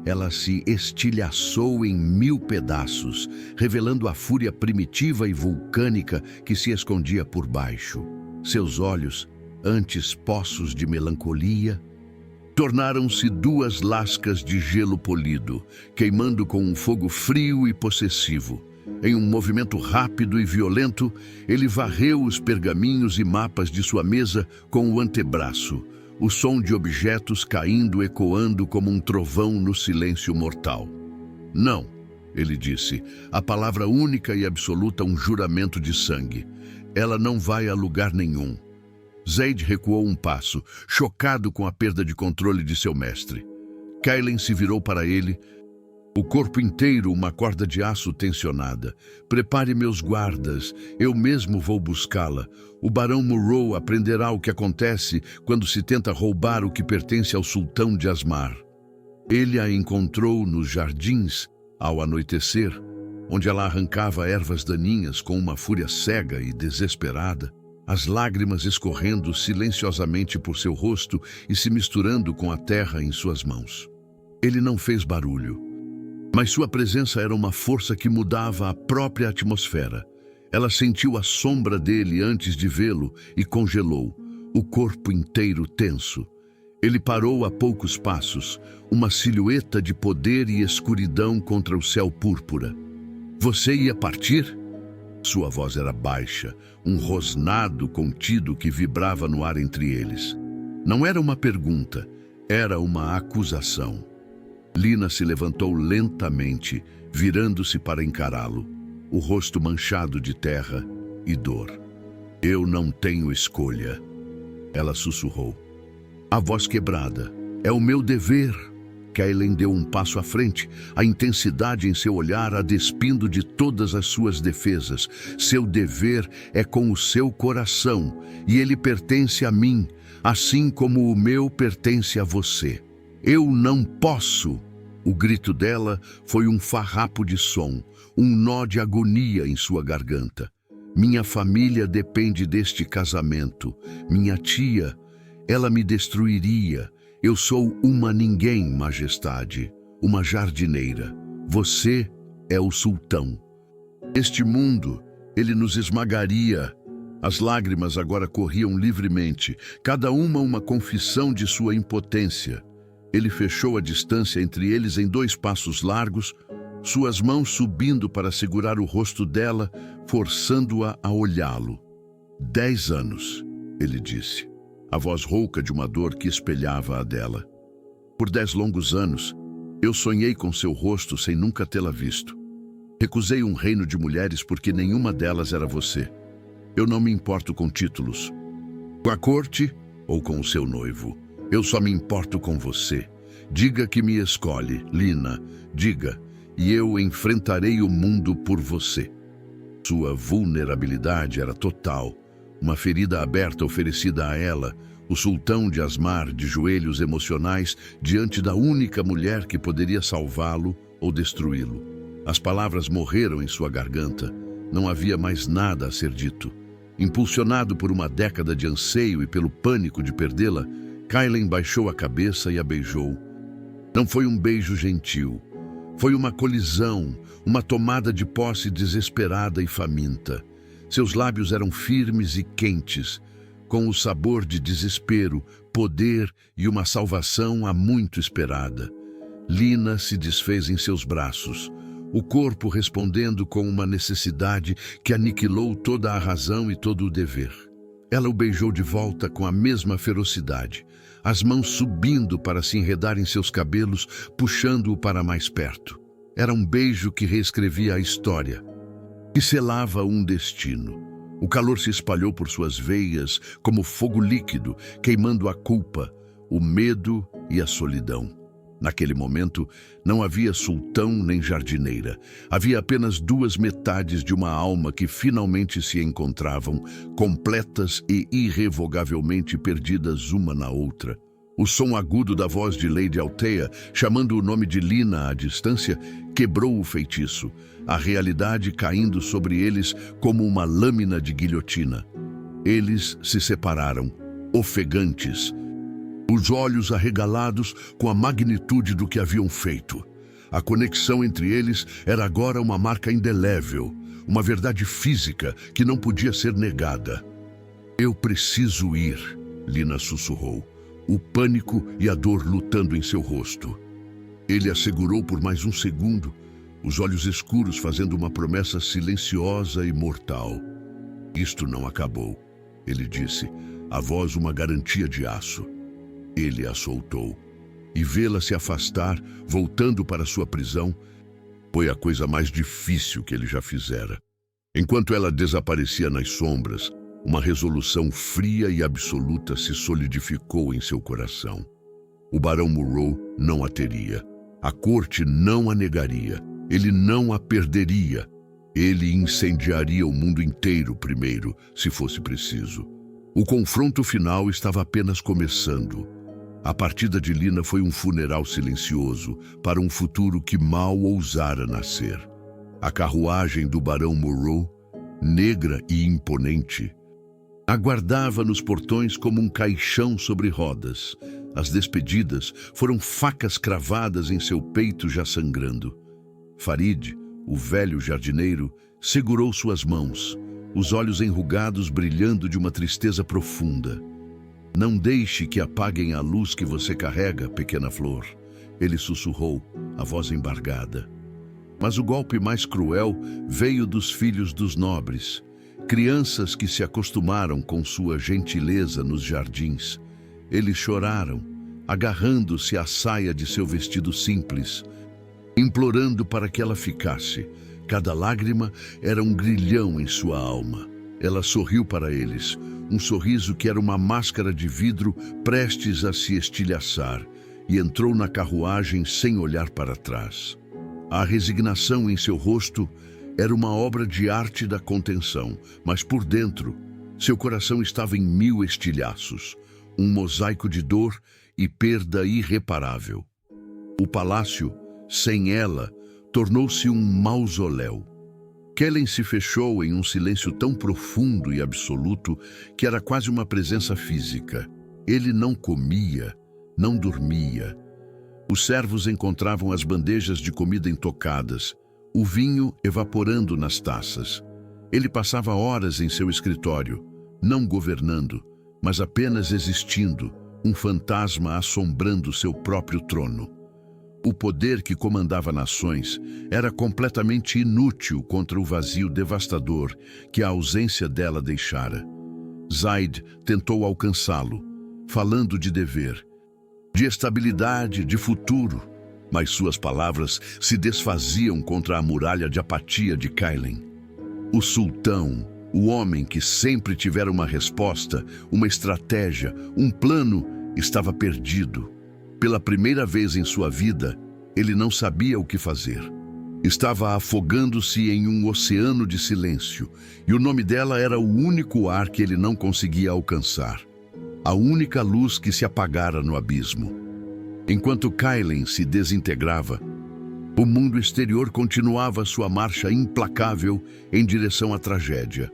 ela se estilhaçou em 1000 pedaços, revelando a fúria primitiva e vulcânica que se escondia por baixo. Seus olhos, antes poços de melancolia, tornaram-se 2 lascas de gelo polido, queimando com um fogo frio e possessivo. Em um movimento rápido e violento, ele varreu os pergaminhos e mapas de sua mesa com o antebraço, o som de objetos caindo ecoando como um trovão no silêncio mortal. "Não", ele disse, a palavra única e absoluta um juramento de sangue. "Ela não vai a lugar nenhum." Zaid recuou um passo, chocado com a perda de controle de seu mestre. Kaylen se virou para ele, o corpo inteiro uma corda de aço tensionada. "Prepare meus guardas, eu mesmo vou buscá-la. O Barão Morrow aprenderá o que acontece quando se tenta roubar o que pertence ao sultão de Asmar." Ele a encontrou nos jardins ao anoitecer, onde ela arrancava ervas daninhas com uma fúria cega e desesperada, as lágrimas escorrendo silenciosamente por seu rosto e se misturando com a terra em suas mãos. Ele não fez barulho, mas sua presença era uma força que mudava a própria atmosfera. Ela sentiu a sombra dele antes de vê-lo e congelou, o corpo inteiro tenso. Ele parou a poucos passos, uma silhueta de poder e escuridão contra o céu púrpura. "Você ia partir?" Sua voz era baixa, um rosnado contido que vibrava no ar entre eles. Não era uma pergunta, era uma acusação. Lina se levantou lentamente, virando-se para encará-lo, o rosto manchado de terra e dor. Eu não tenho escolha, ela sussurrou. A voz quebrada. É o meu dever. Kaylen deu um passo à frente, a intensidade em seu olhar a despindo de todas as suas defesas. Seu dever é com o seu coração, e ele pertence a mim, assim como o meu pertence a você. Eu não posso! O grito dela foi um farrapo de som, um nó de agonia em sua garganta. Minha família depende deste casamento. Minha tia, ela me destruiria. Eu sou uma ninguém, majestade, uma jardineira. Você é o sultão. Este mundo, ele nos esmagaria. As lágrimas agora corriam livremente, cada uma confissão de sua impotência. Ele fechou a distância entre eles em 2 passos largos, suas mãos subindo para segurar o rosto dela, forçando-a a olhá-lo. 10 anos, ele disse, a voz rouca de uma dor que espelhava a dela. Por 10 longos anos, eu sonhei com seu rosto sem nunca tê-la visto. Recusei um reino de mulheres porque nenhuma delas era você. Eu não me importo com títulos, com a corte ou com o seu noivo. Eu só me importo com você. Diga que me escolhe, Lina, diga, e eu enfrentarei o mundo por você. Sua vulnerabilidade era total, uma ferida aberta oferecida a ela, o sultão de Asmar de joelhos emocionais diante da única mulher que poderia salvá-lo ou destruí-lo. As palavras morreram em sua garganta, não havia mais nada a ser dito. Impulsionado por uma década de anseio e pelo pânico de perdê-la, Kaylen baixou a cabeça e a beijou. Não foi um beijo gentil, foi uma colisão, uma tomada de posse desesperada e faminta. Seus lábios eram firmes e quentes, com o sabor de desespero, poder e uma salvação há muito esperada. Lina se desfez em seus braços, o corpo respondendo com uma necessidade que aniquilou toda a razão e todo o dever. Ela o beijou de volta com a mesma ferocidade, as mãos subindo para se enredar em seus cabelos, puxando-o para mais perto. Era um beijo que reescrevia a história, que selava um destino. O calor se espalhou por suas veias como fogo líquido, queimando a culpa, o medo e a solidão. Naquele momento, não havia sultão nem jardineira. Havia apenas 2 metades de uma alma que finalmente se encontravam, completas e irrevogavelmente perdidas uma na outra. O som agudo da voz de Lady Althea, chamando o nome de Lina à distância, quebrou o feitiço, a realidade caindo sobre eles como uma lâmina de guilhotina. Eles se separaram, ofegantes, os olhos arregalados com a magnitude do que haviam feito. A conexão entre eles era agora uma marca indelével, uma verdade física que não podia ser negada. Eu preciso ir, Lina sussurrou, o pânico e a dor lutando em seu rosto. Ele a segurou por mais um segundo, os olhos escuros fazendo uma promessa silenciosa e mortal. Isto não acabou, ele disse, a voz uma garantia de aço. Ele a soltou, e vê-la se afastar, voltando para sua prisão, foi a coisa mais difícil que ele já fizera. Enquanto ela desaparecia nas sombras, uma resolução fria e absoluta se solidificou em seu coração. O barão Monroe não a teria. A corte não a negaria. Ele não a perderia. Ele incendiaria o mundo inteiro primeiro, se fosse preciso. O confronto final estava apenas começando. A partida de Lina foi um funeral silencioso para um futuro que mal ousara nascer. A carruagem do barão Monroe, negra e imponente, aguardava nos portões como um caixão sobre rodas. As despedidas foram facas cravadas em seu peito já sangrando. Farid, o velho jardineiro, segurou suas mãos, os olhos enrugados brilhando de uma tristeza profunda. Não deixe que apaguem a luz que você carrega, pequena flor, ele sussurrou, a voz embargada. Mas o golpe mais cruel veio dos filhos dos nobres, crianças que se acostumaram com sua gentileza nos jardins. Eles choraram, agarrando-se à saia de seu vestido simples, implorando para que ela ficasse. Cada lágrima era um grilhão em sua alma. Ela sorriu para eles, um sorriso que era uma máscara de vidro prestes a se estilhaçar, e entrou na carruagem sem olhar para trás. A resignação em seu rosto era uma obra de arte da contenção, mas por dentro, seu coração estava em 1000 estilhaços, um mosaico de dor e perda irreparável. O palácio, sem ela, tornou-se um mausoléu. Kellen se fechou em um silêncio tão profundo e absoluto que era quase uma presença física. Ele não comia, não dormia. Os servos encontravam as bandejas de comida intocadas, o vinho evaporando nas taças. Ele passava horas em seu escritório, não governando, mas apenas existindo, um fantasma assombrando seu próprio trono. O poder que comandava nações era completamente inútil contra o vazio devastador que a ausência dela deixara. Zaid tentou alcançá-lo, falando de dever, de estabilidade, de futuro, mas suas palavras se desfaziam contra a muralha de apatia de Kellen. O sultão, o homem que sempre tivera uma resposta, uma estratégia, um plano, estava perdido. Pela primeira vez em sua vida, ele não sabia o que fazer. Estava afogando-se em um oceano de silêncio, e o nome dela era o único ar que ele não conseguia alcançar. A única luz que se apagara no abismo. Enquanto Kellen se desintegrava, o mundo exterior continuava sua marcha implacável em direção à tragédia.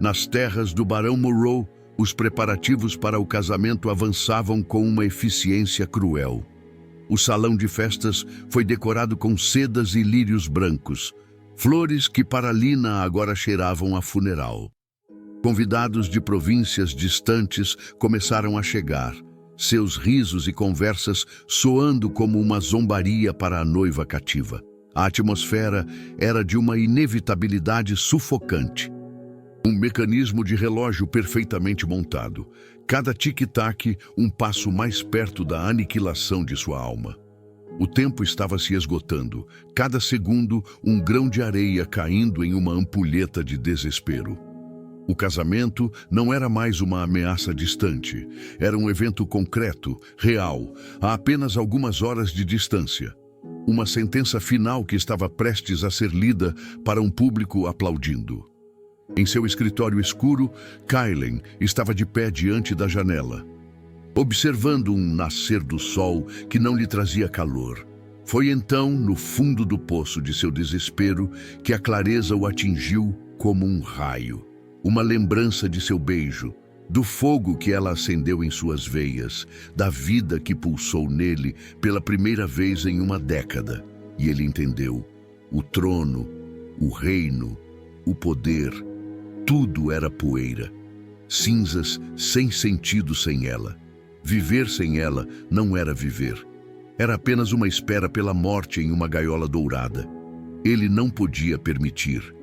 Nas terras do Barão Morrow, os preparativos para o casamento avançavam com uma eficiência cruel. O salão de festas foi decorado com sedas e lírios brancos, flores que para Lina agora cheiravam a funeral. Convidados de províncias distantes começaram a chegar, seus risos e conversas soando como uma zombaria para a noiva cativa. A atmosfera era de uma inevitabilidade sufocante. Um mecanismo de relógio perfeitamente montado. Cada tic-tac, um passo mais perto da aniquilação de sua alma. O tempo estava se esgotando. Cada segundo, um grão de areia caindo em uma ampulheta de desespero. O casamento não era mais uma ameaça distante. Era um evento concreto, real, a apenas algumas horas de distância. Uma sentença final que estava prestes a ser lida para um público aplaudindo. Em seu escritório escuro, Kellen estava de pé diante da janela, observando um nascer do sol que não lhe trazia calor. Foi então, no fundo do poço de seu desespero, que a clareza o atingiu como um raio. Uma lembrança de seu beijo, do fogo que ela acendeu em suas veias, da vida que pulsou nele pela primeira vez em uma década. E ele entendeu. O trono, o reino, o poder, tudo era poeira. Cinzas sem sentido sem ela. Viver sem ela não era viver. Era apenas uma espera pela morte em uma gaiola dourada. Ele não podia permitir.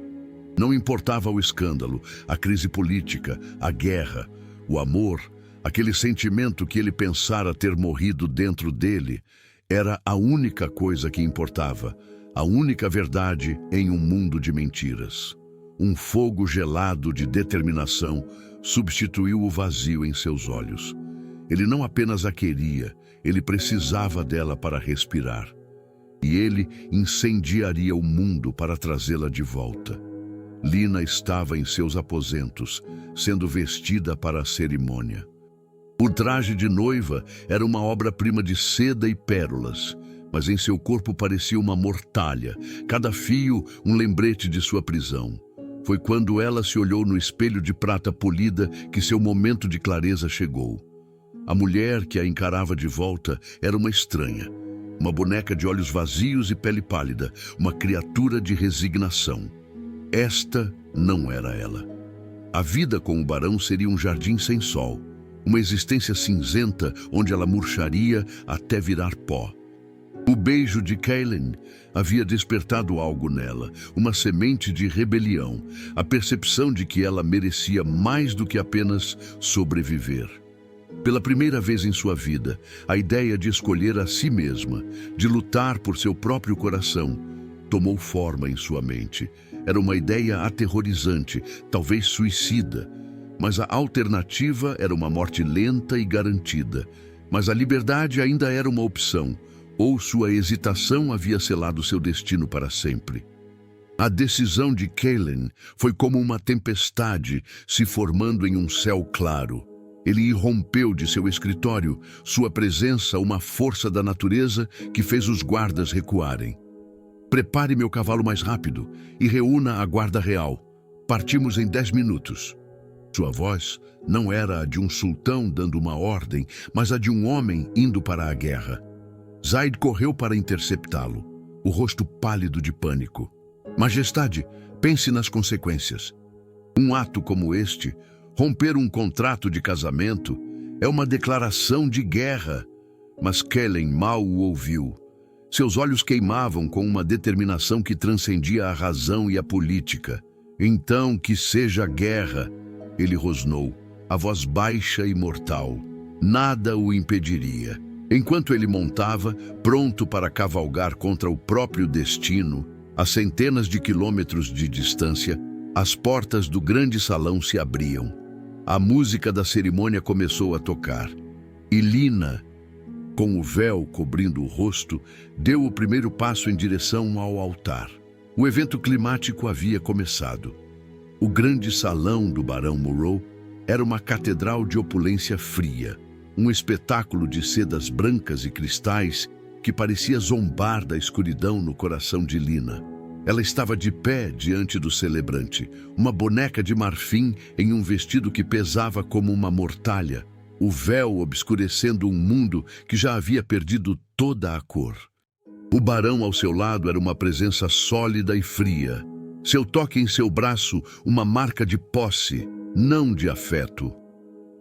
Não importava o escândalo, a crise política, a guerra, o amor, aquele sentimento que ele pensara ter morrido dentro dele, era a única coisa que importava, a única verdade em um mundo de mentiras. Um fogo gelado de determinação substituiu o vazio em seus olhos. Ele não apenas a queria, ele precisava dela para respirar. E ele incendiaria o mundo para trazê-la de volta. Lina estava em seus aposentos, sendo vestida para a cerimônia. O traje de noiva era uma obra-prima de seda e pérolas, mas em seu corpo parecia uma mortalha, cada fio um lembrete de sua prisão. Foi quando ela se olhou no espelho de prata polida que seu momento de clareza chegou. A mulher que a encarava de volta era uma estranha, uma boneca de olhos vazios e pele pálida, uma criatura de resignação. Esta não era ela. A vida com o barão seria um jardim sem sol, uma existência cinzenta onde ela murcharia até virar pó. O beijo de Kellen havia despertado algo nela, uma semente de rebelião, a percepção de que ela merecia mais do que apenas sobreviver. Pela primeira vez em sua vida, a ideia de escolher a si mesma, de lutar por seu próprio coração, tomou forma em sua mente. Era uma ideia aterrorizante, talvez suicida, mas a alternativa era uma morte lenta e garantida. Mas a liberdade ainda era uma opção, ou sua hesitação havia selado seu destino para sempre. A decisão de Kaylen foi como uma tempestade se formando em um céu claro. Ele irrompeu de seu escritório, sua presença uma força da natureza que fez os guardas recuarem. Prepare meu cavalo mais rápido e reúna a guarda real. Partimos em 10 minutos. Sua voz não era a de um sultão dando uma ordem, mas a de um homem indo para a guerra. Zaid correu para interceptá-lo, o rosto pálido de pânico. Majestade, pense nas consequências. Um ato como este, romper um contrato de casamento, é uma declaração de guerra. Mas Kaylen mal o ouviu. Seus olhos queimavam com uma determinação que transcendia a razão e a política. Então, que seja guerra, ele rosnou, a voz baixa e mortal. Nada o impediria. Enquanto ele montava, pronto para cavalgar contra o próprio destino, a centenas de quilômetros de distância, as portas do grande salão se abriam. A música da cerimônia começou a tocar. E Lina, com o véu cobrindo o rosto, deu o primeiro passo em direção ao altar. O evento climático havia começado. O grande salão do Barão Morrow era uma catedral de opulência fria, um espetáculo de sedas brancas e cristais que parecia zombar da escuridão no coração de Lina. Ela estava de pé diante do celebrante, uma boneca de marfim em um vestido que pesava como uma mortalha, o véu obscurecendo um mundo que já havia perdido toda a cor. O barão ao seu lado era uma presença sólida e fria. Seu toque em seu braço, uma marca de posse, não de afeto.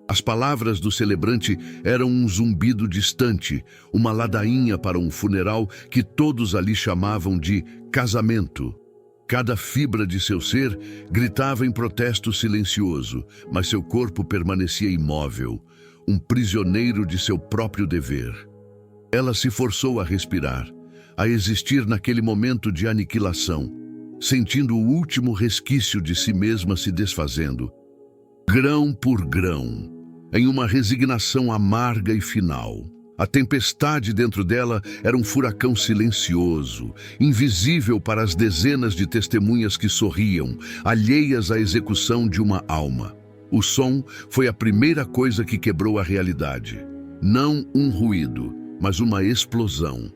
As palavras do celebrante eram um zumbido distante, uma ladainha para um funeral que todos ali chamavam de casamento. Cada fibra de seu ser gritava em protesto silencioso, mas seu corpo permanecia imóvel, um prisioneiro de seu próprio dever. Ela se forçou a respirar, a existir naquele momento de aniquilação, sentindo o último resquício de si mesma se desfazendo, grão por grão, em uma resignação amarga e final. A tempestade dentro dela era um furacão silencioso, invisível para as dezenas de testemunhas que sorriam, alheias à execução de uma alma. O som foi a primeira coisa que quebrou a realidade. Não um ruído, mas uma explosão.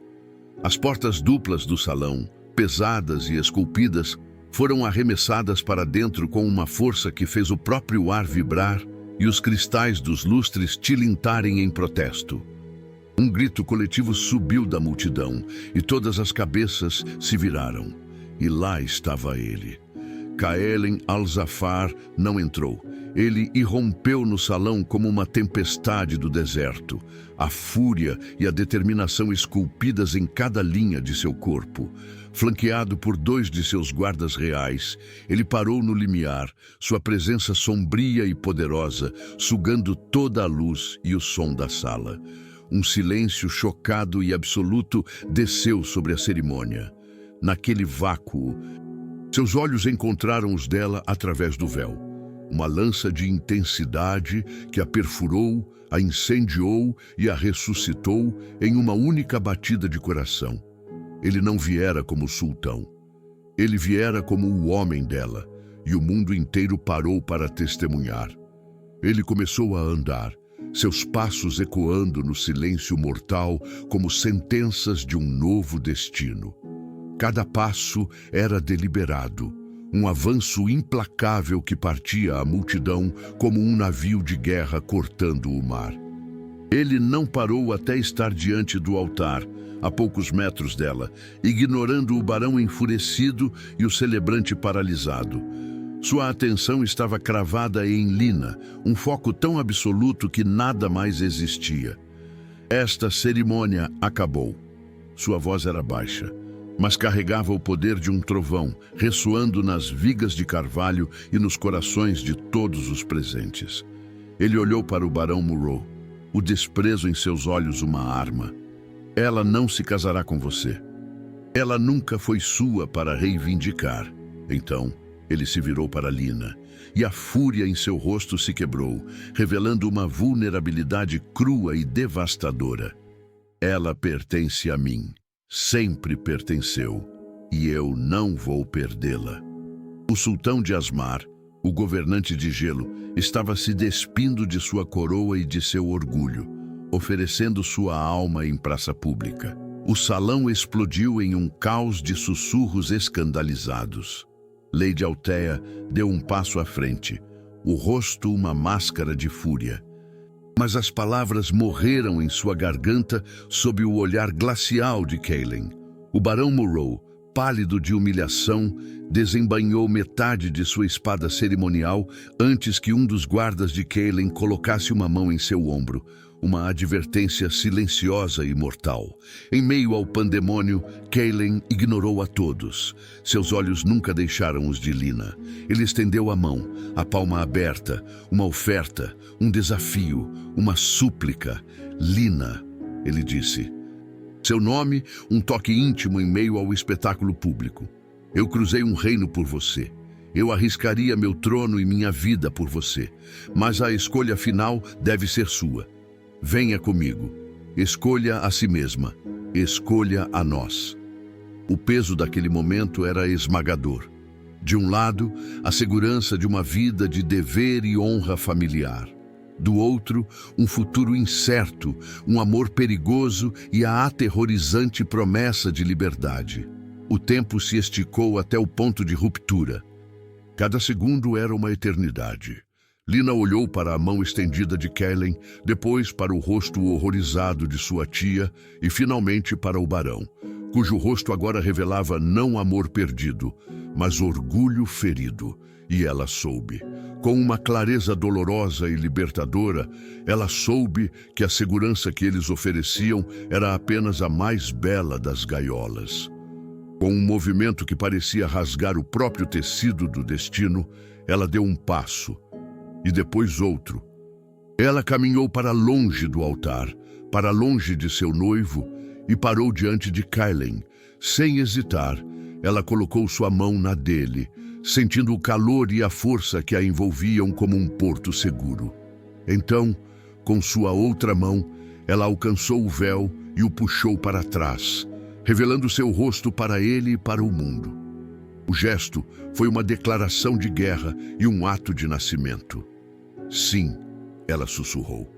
As portas duplas do salão, pesadas e esculpidas, foram arremessadas para dentro com uma força que fez o próprio ar vibrar e os cristais dos lustres tilintarem em protesto. Um grito coletivo subiu da multidão e todas as cabeças se viraram. E lá estava ele. Kaylen Al-Zafar não entrou. Ele irrompeu no salão como uma tempestade do deserto, a fúria e a determinação esculpidas em cada linha de seu corpo. Flanqueado por 2 de seus guardas reais, ele parou no limiar, sua presença sombria e poderosa, sugando toda a luz e o som da sala. Um silêncio chocado e absoluto desceu sobre a cerimônia. Naquele vácuo, seus olhos encontraram os dela através do véu. Uma lança de intensidade que a perfurou, a incendiou e a ressuscitou em uma única batida de coração. Ele não viera como sultão. Ele viera como o homem dela, e o mundo inteiro parou para testemunhar. Ele começou a andar, seus passos ecoando no silêncio mortal como sentenças de um novo destino. Cada passo era deliberado, um avanço implacável que partia a multidão como um navio de guerra cortando o mar. Ele não parou até estar diante do altar, a poucos metros dela, ignorando o barão enfurecido e o celebrante paralisado. Sua atenção estava cravada em Lina, um foco tão absoluto que nada mais existia. Esta cerimônia acabou. Sua voz era baixa, mas carregava o poder de um trovão, ressoando nas vigas de carvalho e nos corações de todos os presentes. Ele olhou para o barão Morrow, o desprezo em seus olhos uma arma. Ela não se casará com você. Ela nunca foi sua para reivindicar. Então, ele se virou para Lina, e a fúria em seu rosto se quebrou, revelando uma vulnerabilidade crua e devastadora. Ela pertence a mim, sempre pertenceu, e eu não vou perdê-la. O sultão de Asmar, o governante de gelo, estava se despindo de sua coroa e de seu orgulho, oferecendo sua alma em praça pública. O salão explodiu em um caos de sussurros escandalizados. Lady Althea deu um passo à frente, o rosto uma máscara de fúria. Mas as palavras morreram em sua garganta sob o olhar glacial de Kaelin. O barão Morrow, pálido de humilhação, desembainhou metade de sua espada cerimonial antes que um dos guardas de Kaelin colocasse uma mão em seu ombro, uma advertência silenciosa e mortal. Em meio ao pandemônio, Kaelin ignorou a todos. Seus olhos nunca deixaram os de Lina. Ele estendeu a mão, a palma aberta, uma oferta, um desafio, uma súplica. Lina, ele disse. Seu nome, um toque íntimo em meio ao espetáculo público. Eu cruzei um reino por você. Eu arriscaria meu trono e minha vida por você. Mas a escolha final deve ser sua. Venha comigo. Escolha a si mesma. Escolha a nós. O peso daquele momento era esmagador. De um lado, a segurança de uma vida de dever e honra familiar. Do outro, um futuro incerto, um amor perigoso e a aterrorizante promessa de liberdade. O tempo se esticou até o ponto de ruptura. Cada segundo era uma eternidade. Lina olhou para a mão estendida de Kaelin, depois para o rosto horrorizado de sua tia e finalmente para o barão, cujo rosto agora revelava não amor perdido, mas orgulho ferido. E ela soube. Com uma clareza dolorosa e libertadora, ela soube que a segurança que eles ofereciam era apenas a mais bela das gaiolas. Com um movimento que parecia rasgar o próprio tecido do destino, ela deu um passo, e depois outro. Ela caminhou para longe do altar, para longe de seu noivo, e parou diante de Kaelin. Sem hesitar, ela colocou sua mão na dele, sentindo o calor e a força que a envolviam como um porto seguro. Então, com sua outra mão, ela alcançou o véu e o puxou para trás, revelando seu rosto para ele e para o mundo. O gesto foi uma declaração de guerra e um ato de nascimento. Sim, ela sussurrou.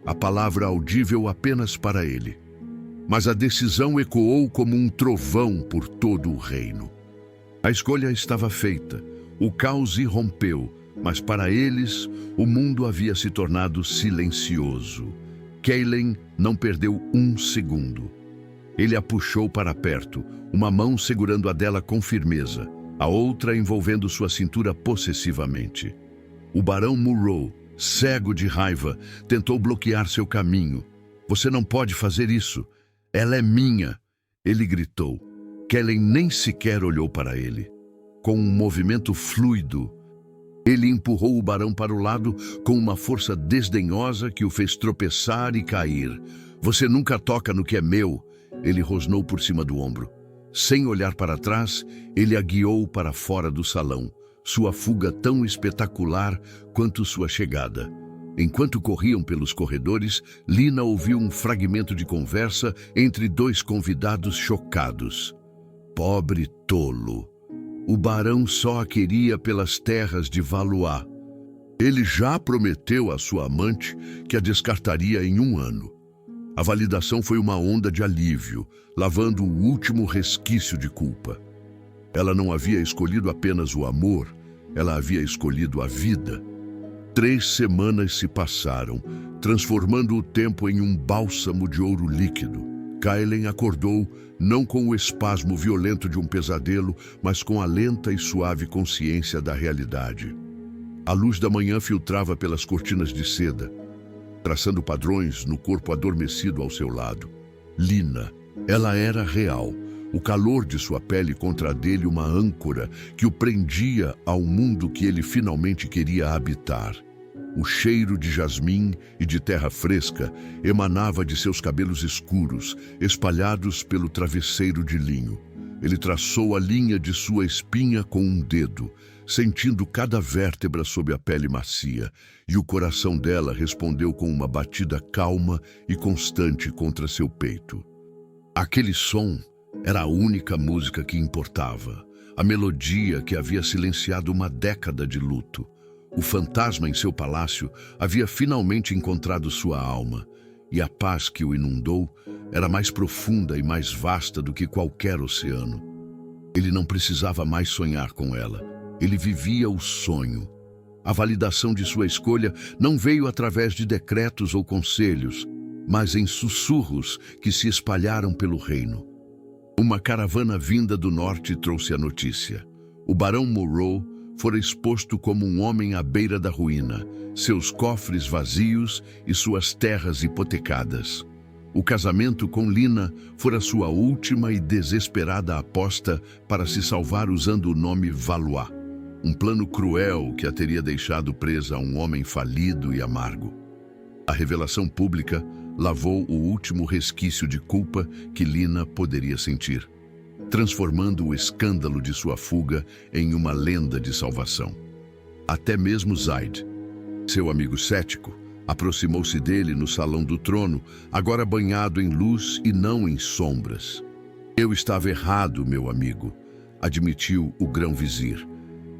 A palavra audível apenas para ele. Mas a decisão ecoou como um trovão por todo o reino. A escolha estava feita. O caos irrompeu, mas para eles, o mundo havia se tornado silencioso. Kaelin não perdeu um segundo. Ele a puxou para perto, uma mão segurando a dela com firmeza, a outra envolvendo sua cintura possessivamente. O barão Morrow, cego de raiva, tentou bloquear seu caminho. Você não pode fazer isso. Ela é minha, ele gritou. Kaelin nem sequer olhou para ele. Com um movimento fluido, ele empurrou o barão para o lado com uma força desdenhosa que o fez tropeçar e cair. Você nunca toca no que é meu, ele rosnou por cima do ombro. Sem olhar para trás, ele a guiou para fora do salão, sua fuga tão espetacular quanto sua chegada. Enquanto corriam pelos corredores, Lina ouviu um fragmento de conversa entre dois convidados chocados. Pobre tolo. O barão só a queria pelas terras de Valois. Ele já prometeu à sua amante que a descartaria em 1 ano. A validação foi uma onda de alívio, lavando o último resquício de culpa. Ela não havia escolhido apenas o amor, ela havia escolhido a vida. 3 semanas se passaram, transformando o tempo em um bálsamo de ouro líquido. Kaelin acordou, não com o espasmo violento de um pesadelo, mas com a lenta e suave consciência da realidade. A luz da manhã filtrava pelas cortinas de seda, traçando padrões no corpo adormecido ao seu lado. Lina, ela era real. O calor de sua pele contra a dele uma âncora que o prendia ao mundo que ele finalmente queria habitar. O cheiro de jasmim e de terra fresca emanava de seus cabelos escuros, espalhados pelo travesseiro de linho. Ele traçou a linha de sua espinha com um dedo, sentindo cada vértebra sob a pele macia, e o coração dela respondeu com uma batida calma e constante contra seu peito. Aquele som era a única música que importava, a melodia que havia silenciado uma década de luto. O fantasma em seu palácio havia finalmente encontrado sua alma, e a paz que o inundou era mais profunda e mais vasta do que qualquer oceano. Ele não precisava mais sonhar com ela. Ele vivia o sonho. A validação de sua escolha não veio através de decretos ou conselhos, mas em sussurros que se espalharam pelo reino. Uma caravana vinda do norte trouxe a notícia. O barão Morrow fora exposto como um homem à beira da ruína, seus cofres vazios e suas terras hipotecadas. O casamento com Lina fora sua última e desesperada aposta para se salvar usando o nome Valois, um plano cruel que a teria deixado presa a um homem falido e amargo. A revelação pública lavou o último resquício de culpa que Lina poderia sentir, transformando o escândalo de sua fuga em uma lenda de salvação. Até mesmo Zaid, seu amigo cético, aproximou-se dele no salão do trono, agora banhado em luz e não em sombras. "Eu estava errado, meu amigo", admitiu o grão-vizir,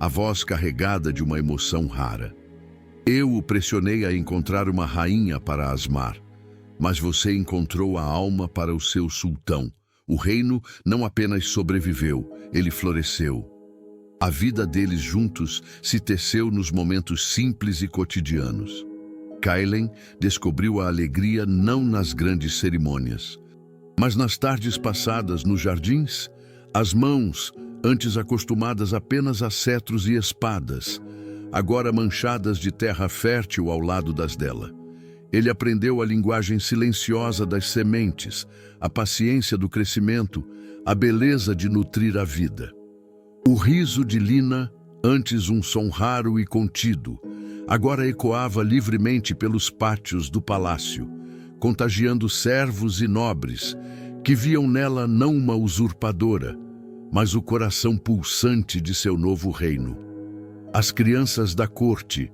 a voz carregada de uma emoção rara. "Eu o pressionei a encontrar uma rainha para Asmar, mas você encontrou a alma para o seu sultão. O reino não apenas sobreviveu, ele floresceu. A vida deles juntos se teceu nos momentos simples e cotidianos. Cailen descobriu a alegria não nas grandes cerimônias, mas nas tardes passadas nos jardins, as mãos, antes acostumadas apenas a cetros e espadas, agora manchadas de terra fértil ao lado das dela. Ele aprendeu a linguagem silenciosa das sementes, a paciência do crescimento, a beleza de nutrir a vida. O riso de Lina, antes um som raro e contido, agora ecoava livremente pelos pátios do palácio, contagiando servos e nobres, que viam nela não uma usurpadora, mas o coração pulsante de seu novo reino. As crianças da corte,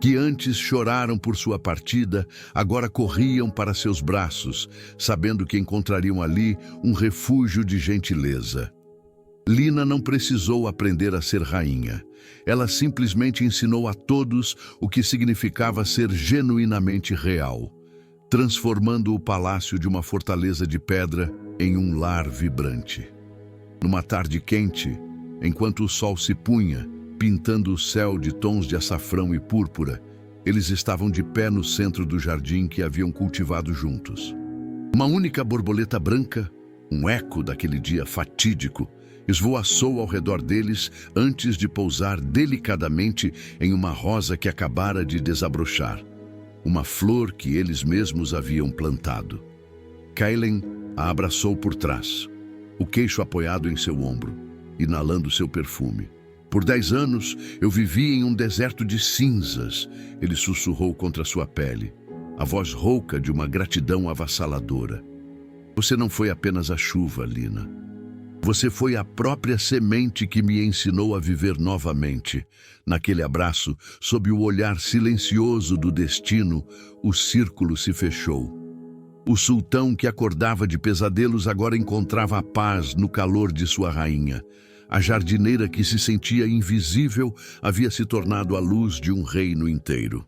que antes choraram por sua partida, agora corriam para seus braços, sabendo que encontrariam ali um refúgio de gentileza. Lina não precisou aprender a ser rainha. Ela simplesmente ensinou a todos o que significava ser genuinamente real, transformando o palácio de uma fortaleza de pedra em um lar vibrante. Numa tarde quente, enquanto o sol se punha, pintando o céu de tons de açafrão e púrpura, eles estavam de pé no centro do jardim que haviam cultivado juntos. Uma única borboleta branca, um eco daquele dia fatídico, esvoaçou ao redor deles antes de pousar delicadamente em uma rosa que acabara de desabrochar, uma flor que eles mesmos haviam plantado. Cailen a abraçou por trás, o queixo apoiado em seu ombro, inalando seu perfume. "Por 10 anos eu vivi em um deserto de cinzas", ele sussurrou contra sua pele, a voz rouca de uma gratidão avassaladora. "Você não foi apenas a chuva, Lina. Você foi a própria semente que me ensinou a viver novamente." Naquele abraço, sob o olhar silencioso do destino, o círculo se fechou. O sultão que acordava de pesadelos agora encontrava a paz no calor de sua rainha. A jardineira que se sentia invisível havia se tornado a luz de um reino inteiro.